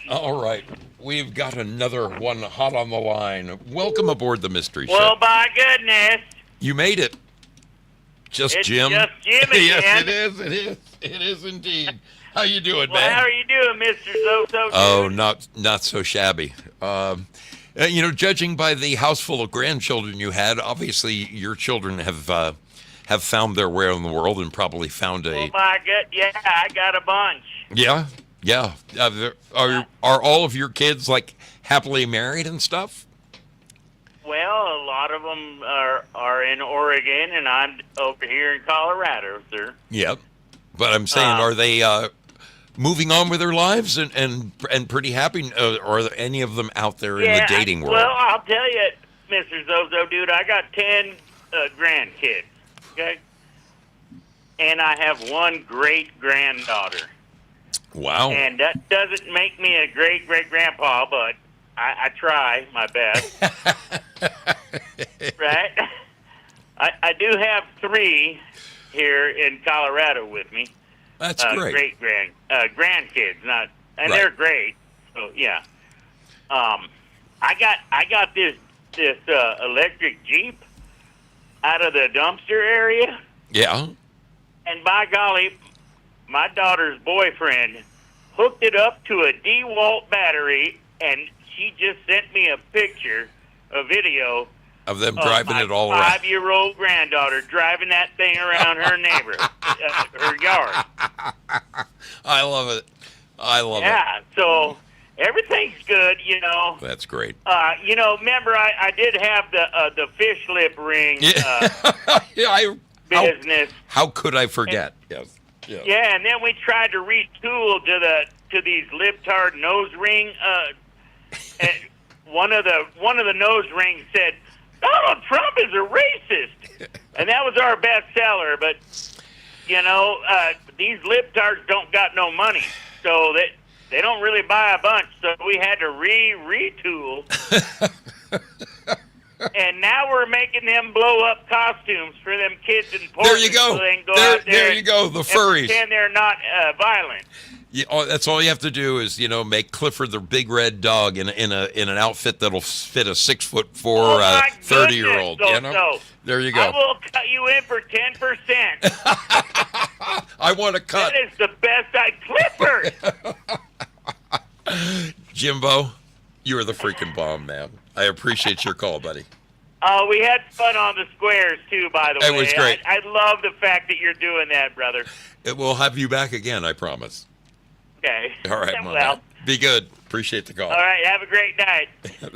All right. We've got another one hot on the line. Welcome aboard the Mystery Show. Well, by goodness. You made it. Just it's Jim. Just Jim again. Yes, it is. It is indeed. How you doing, man? How are you doing, Mr. Zoso? Oh, not so shabby. Judging by the house full of grandchildren you had, obviously your children have found their way in the world and probably found a. Oh my God! Yeah, I got a bunch. Yeah. Are all of your kids like happily married and stuff? Well, a lot of them are in Oregon, and I'm over here in Colorado, sir. Yep. But I'm saying, are they moving on with their lives and pretty happy? Or are there any of them out there in the dating world? Well, I'll tell you, Mr. Zoso, dude, I got 10 grandkids, okay? And I have one great-granddaughter. Wow. And that doesn't make me a great-great-grandpa, but I try my best. Right? I do have 3 here in Colorado with me. That's great. Grandkids, they're great. So yeah. I got this electric Jeep out of the dumpster area. Yeah. And by golly, my daughter's boyfriend hooked it up to a DeWalt battery, and she just sent me a video of them driving it all around. 5-year-old granddaughter driving that thing around her neighborhood, her yard. I love it. Yeah, so everything's good, That's great. Remember I did have the fish lip ring business. How could I forget? Yes. Yeah, and then we tried to retool to these libtard nose ring. And one of the nose rings said, "Donald Trump is a racist," and that was our best seller. But these libtards don't got no money, so they don't really buy a bunch. So we had to retool. And now we're making them blow up costumes for them kids in Portland. There you go. So they can go out there you go. The furries. And they're not violent. That's all you have to do is, make Clifford the big red dog in an outfit that'll fit a 6'4", 30-year-old. Zoso. There you go. I will cut you in for 10%. I want to cut. That is the best Clifford. Jimbo, you are the freaking bomb, man. I appreciate your call, buddy. We had fun on the squares, too, by the way. It was great. I love the fact that you're doing that, brother. We'll have you back again, I promise. Okay. All right, my man. Be good. Appreciate the call. All right, have a great night.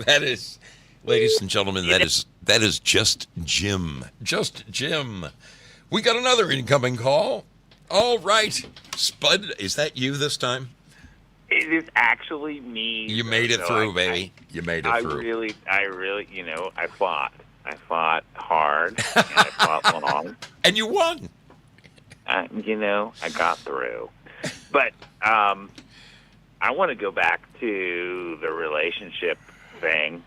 That is, ladies and gentlemen, that is just Jim. Just Jim. We got another incoming call. All right. Spud, is that you this time? It is actually me. You made it through, baby. You made it through. I really, I fought. I fought hard, and I fought long. And you won. I got through. But I want to go back to the relationship thing.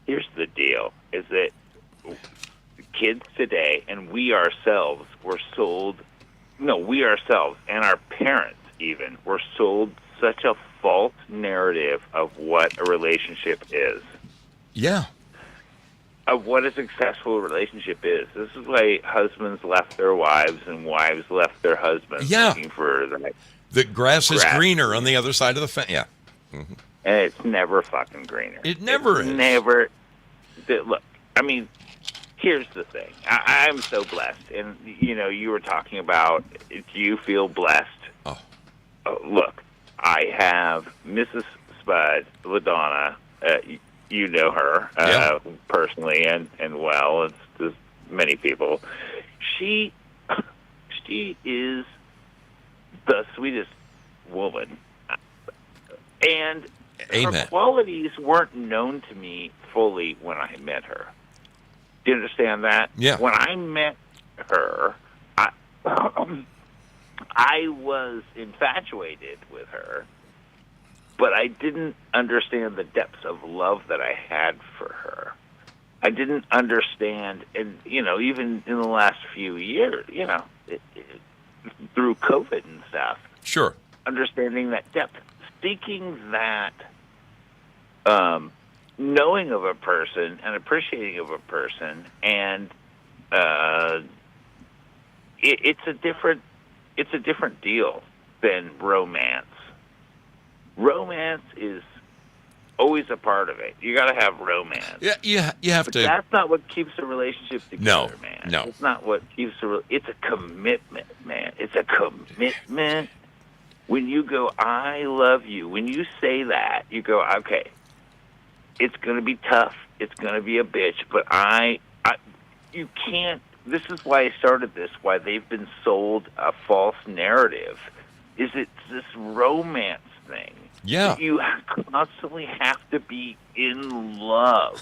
Here's the deal, is that kids today, and we ourselves and our parents even, were sold such a false narrative of what a relationship is. Yeah. Of what a successful relationship is. This is why husbands left their wives and wives left their husbands looking for the grass is greener on the other side of the fence. Yeah. Mm-hmm. And it's never fucking greener. It never is. Never. Look, I mean, here's the thing. I'm so blessed. And, you were talking about, do you feel blessed? Oh. Look, I have Mrs. Spud, LaDonna, you know her personally and well. It's just many people. She is the sweetest woman, and Amen. Her qualities weren't known to me fully when I met her. Do you understand that? Yeah. When I met her, I was infatuated with her. But I didn't understand the depths of love that I had for her. I didn't understand, and, even in the last few years, through COVID and stuff. Sure. Understanding that depth, seeking that, knowing of a person and appreciating of a person, and it's a different deal than romance. Romance is always a part of it. You got to have romance. Yeah, you have but to. That's not what keeps a relationship together, man. No. It's not what keeps it's a commitment, man. It's a commitment. When you go, I love you, when you say that, you go, okay, it's going to be tough. It's going to be a bitch, but you can't. This is why I started this, why they've been sold a false narrative, is it's this romance thing. Yeah. You constantly have to be in love.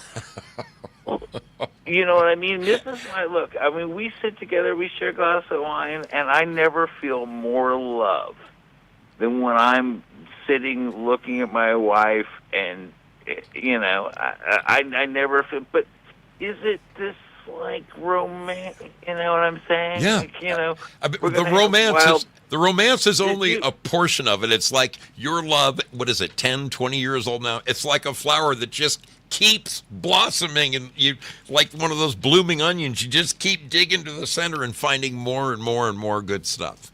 You know what I mean? This is why, look, we sit together, we share a glass of wine, and I never feel more love than when I'm sitting looking at my wife and, I never feel, but is it this romantic, you know what I'm saying? Yeah. The romance is only a portion of it. It's like your love, 10, 20 years old now? It's like a flower that just keeps blossoming, and you, like one of those blooming onions, you just keep digging to the center and finding more and more and more good stuff.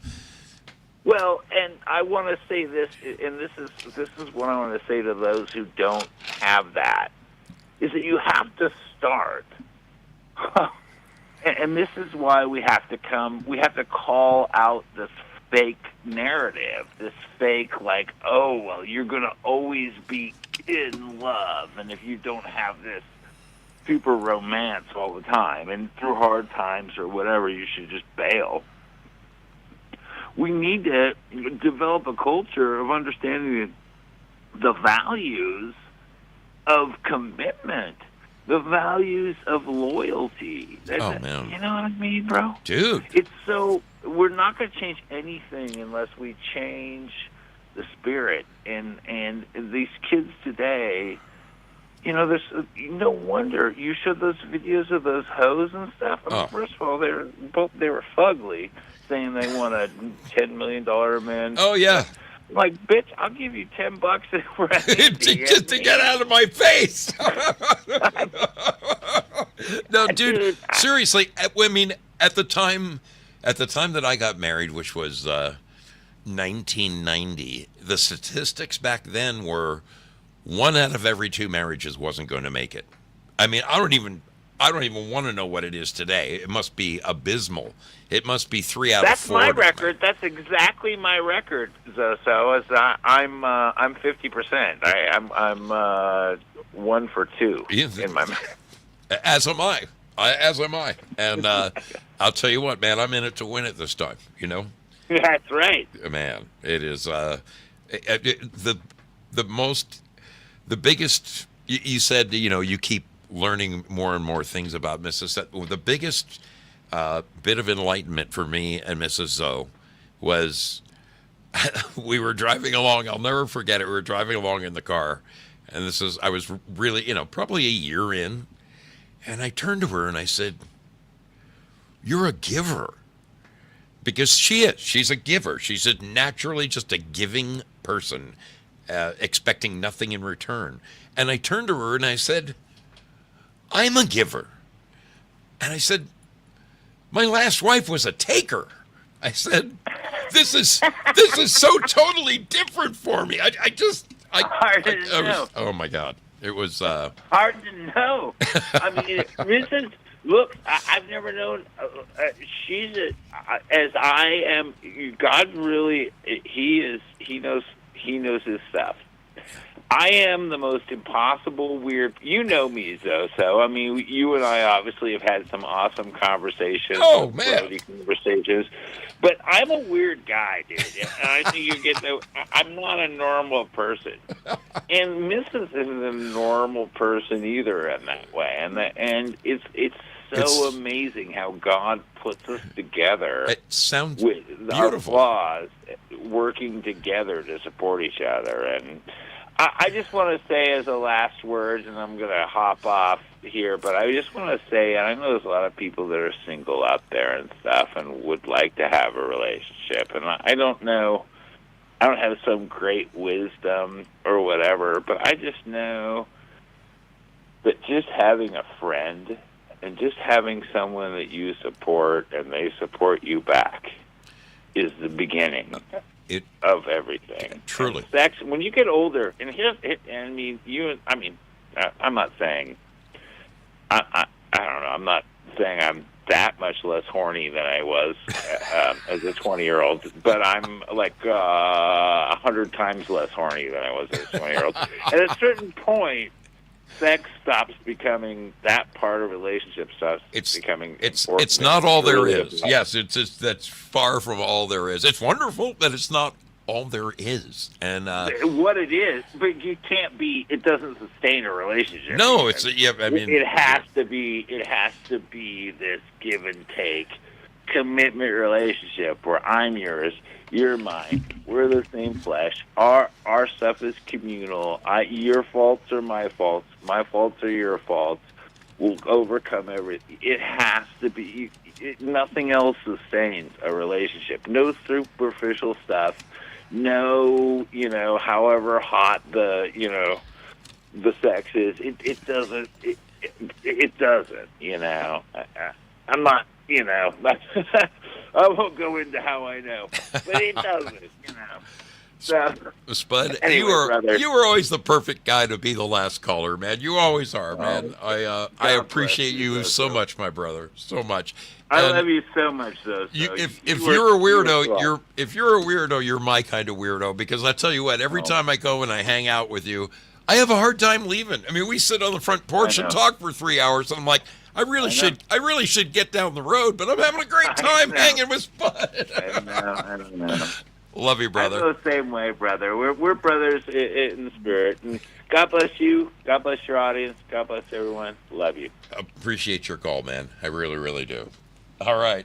Well, and I want to say this, and this is what I want to say to those who don't have that, is that you have to start. And this is why we have to call out this fake narrative, this fake, you're going to always be in love, and if you don't have this super romance all the time, and through hard times or whatever, you should just bail. We need to develop a culture of understanding the values of commitment, the values of loyalty. Man. You know what I mean, bro? Dude. We're not going to change anything unless we change the spirit. And these kids today, there's no wonder you showed those videos of those hoes and stuff. First of all, they were fugly. saying they want a $10 million man. Oh yeah. I'm like, bitch, I'll give you $10 for just to get out of my face. No, dude, seriously. I mean, at the time that I got married, which was 1990, the statistics back then were 1 out of every 2 marriages wasn't going to make it. I mean, I don't even want to know what it is today. It must be abysmal. It must be 3 out of 4. That's my record. That's exactly my record, Zoso. I'm 50%. I'm 1 for 2 in my marriage. As am I. And I'll tell you what, man, I'm in it to win it this time. You know. That's right. Man, it is the biggest. You said, you know, you keep learning more and more things about Mrs. The biggest bit of enlightenment for me and Mrs. Zoe was we were driving along. I'll never forget it. We were driving along in the car, and I was really, you know, probably a year in, and I turned to her and I said, "You're a giver." Because she's a giver. She's naturally just a giving person, expecting nothing in return. And I turned to her and I said, I'm a giver. And I said, my last wife was a taker. I said, this is so totally different for me. Oh my God. It was hard to know. I mean, Mrs. Look, I've never known. She's as I am. God really, He knows His stuff. I am the most impossible, weird. You know me, Zoso. I mean, you and I obviously have had some awesome conversations. Oh man, conversations. But I'm a weird guy, dude. And I think you get that. I'm not a normal person, and Mrs. isn't a normal person either in that way. And it's so amazing how God puts us together. It sounds with beautiful. Our flaws working together to support each other. And I just want to say as a last word, and I'm going to hop off here, but I just want to say, and I know there's a lot of people that are single out there and stuff and would like to have a relationship. And I don't know, I don't have some great wisdom or whatever, but I just know that just having a friend and just having someone that you support and they support you back is the beginning of everything. Truly. And sex, when you get older, and I'm not saying, I don't know, I'm not saying I'm that much less horny than I was as a 20-year-old, but I'm like 100 times less horny than I was as a 20-year-old. At a certain point, sex stops becoming that part of relationship starts becoming important. It's not all there is. Yes, that's far from all there is. It's wonderful, but it's not all there is. And what it is, but you can't be. It doesn't sustain a relationship. No, it's I mean, it has to be. It has to be this give and take commitment relationship where I'm yours, you're mine. We're the same flesh. Our stuff is communal. Your faults are my faults. My faults are your faults. We'll overcome everything. It has to be. Nothing else sustains a relationship. No superficial stuff. No, however hot the sex is. It doesn't. It doesn't. I'm not. I won't go into how I know, but it doesn't. So, Spud, anyway, you were always the perfect guy to be the last caller, man. You always are, man. I appreciate you so much, my brother, so much. I love you so much, though. If you're a weirdo, you're my kind of weirdo. Because I tell you what, every time I go and I hang out with you, I have a hard time leaving. I mean, we sit on the front porch and talk for 3 hours, and I'm like, I really should get down the road, but I'm having a great time hanging with Spud. I know. Love you, brother. I feel the same way, brother. We're brothers in spirit. And God bless you. God bless your audience. God bless everyone. Love you. Appreciate your call, man. I really, really do. All right.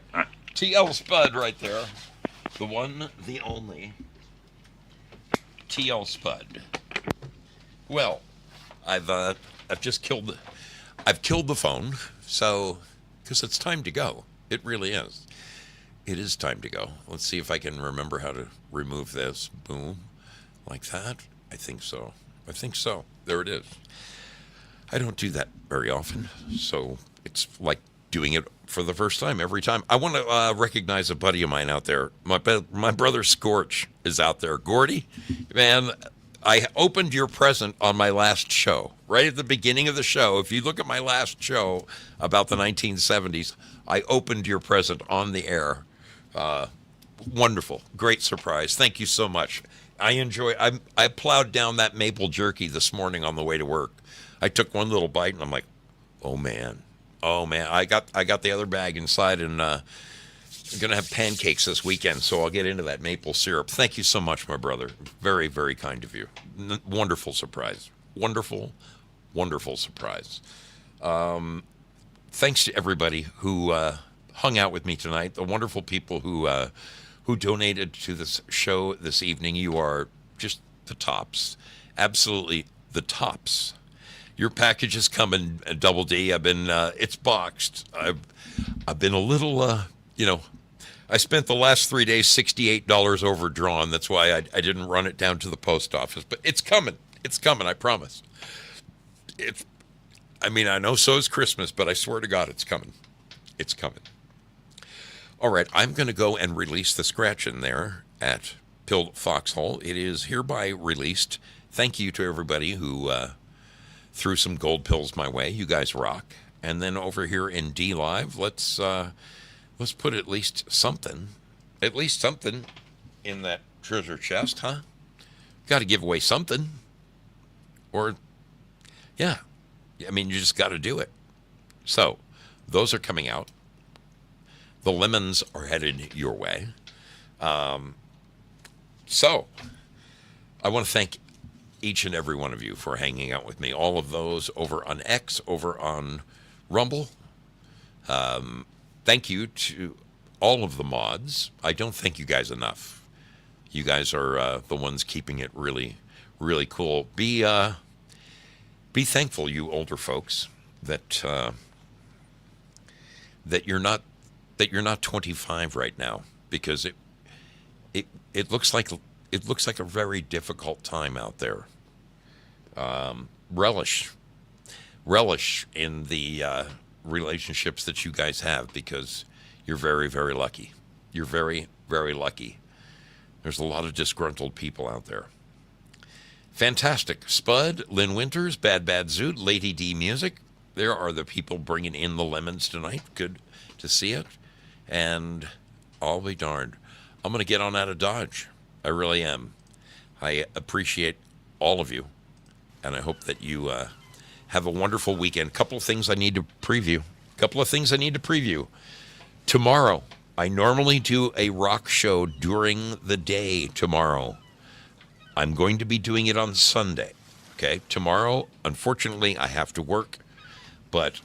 TL Spud right there. The one, the only. TL Spud. Well, I've just killed the phone, so because it's time to go. It really is. It is time to go. Let's see if I can remember how to remove this. Boom. Like that. I think so. There it is. I don't do that very often, so it's like doing it for the first time every time. I want to recognize a buddy of mine out there. My brother Scorch is out there. Gordy, man, I opened your present on my last show. Right at the beginning of the show, if you look at my last show about the 1970s, I opened your present on the air. Wonderful. Great surprise. Thank you so much. I plowed down that maple jerky this morning on the way to work. I took one little bite and I'm like, oh man. I got the other bag inside, and I'm gonna have pancakes this weekend, so I'll get into that maple syrup. Thank you so much, my brother. Very, very kind of you. Wonderful surprise. Wonderful surprise. Thanks to everybody who hung out with me tonight. The wonderful people who donated to this show this evening. You are just the tops. Absolutely the tops. Your package is coming, Double D. I've been, it's boxed. I've been a little, I spent the last 3 days $68 overdrawn. That's why I didn't run it down to the post office. But it's coming. It's coming, I promise. I know so is Christmas, but I swear to God, it's coming. It's coming. All right, I'm going to go and release the scratch in there at Pilled Foxhole. It is hereby released. Thank you to everybody who threw some gold pills my way. You guys rock. And then over here in D Live, let's put at least something in that treasure chest, huh? Got to give away something. Or, yeah. You just got to do it. So, those are coming out. The lemons are headed your way. So, I want to thank each and every one of you for hanging out with me. All of those over on X, over on Rumble. Thank you to all of the mods. I don't thank you guys enough. You guys are the ones keeping it really, really cool. Be thankful, you older folks, that you're not 25 right now, because it looks like a very difficult time out there. Relish in the relationships that you guys have, because you're very, very lucky. You're very, very lucky. There's a lot of disgruntled people out there. Fantastic. Spud, Lynn Winters, Bad Zoot, Lady D Music. There are the people bringing in the lemons tonight. Good to see it. And I'll be darned, I'm going to get on out of Dodge. I really am. I appreciate all of you, and I hope that you have a wonderful weekend. Couple of things I need to preview. Tomorrow, I normally do a rock show during the day tomorrow. I'm going to be doing it on Sunday. Okay, tomorrow, unfortunately, I have to work, but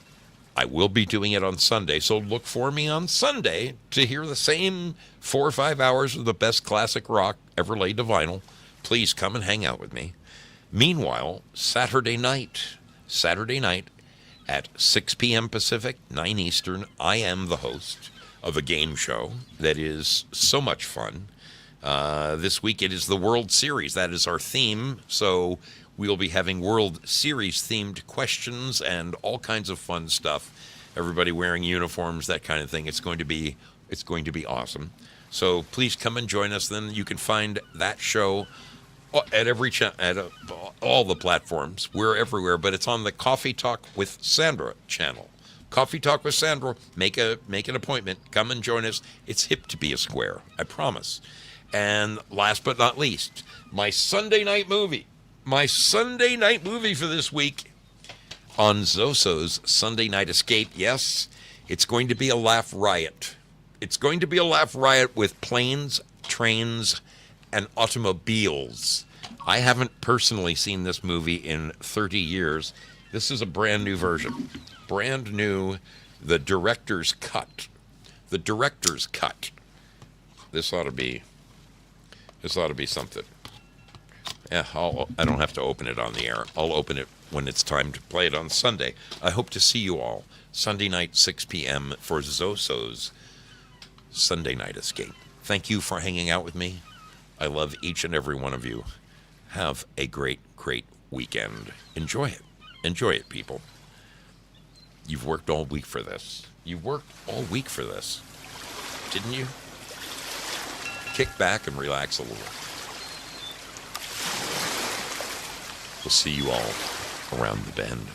I will be doing it on Sunday, so look for me on Sunday to hear the same 4 or 5 hours of the best classic rock ever laid to vinyl. Please come and hang out with me. Meanwhile, Saturday night at 6 p.m. Pacific, 9 Eastern, I am the host of a game show that is so much fun. This week it is the World Series. That is our theme, so we'll be having World Series-themed questions and all kinds of fun stuff. Everybody wearing uniforms, that kind of thing. It's going to be awesome. So please come and join us. Then you can find that show at all the platforms. We're everywhere, but it's on the Coffee Talk with Sandra channel. Coffee Talk with Sandra. Make an appointment. Come and join us. It's hip to be a square, I promise. And last but not least, my Sunday night movie for this week on Zoso's Sunday Night Escape. Yes, it's going to be a laugh riot. It's going to be a laugh riot with planes, trains, and automobiles. I haven't personally seen this movie in 30 years. This is a brand new version. Brand new, the director's cut. The director's cut. This ought to be something. Yeah, I don't have to open it on the air. I'll open it when it's time to play it on Sunday. I hope to see you all Sunday night, 6 p.m. for Zoso's Sunday Night Escape. Thank you for hanging out with me. I love each and every one of you. Have a great, great weekend. Enjoy it. Enjoy it, people. You've worked all week for this. You worked all week for this. Didn't you? Kick back and relax a little. We'll see you all around the bend.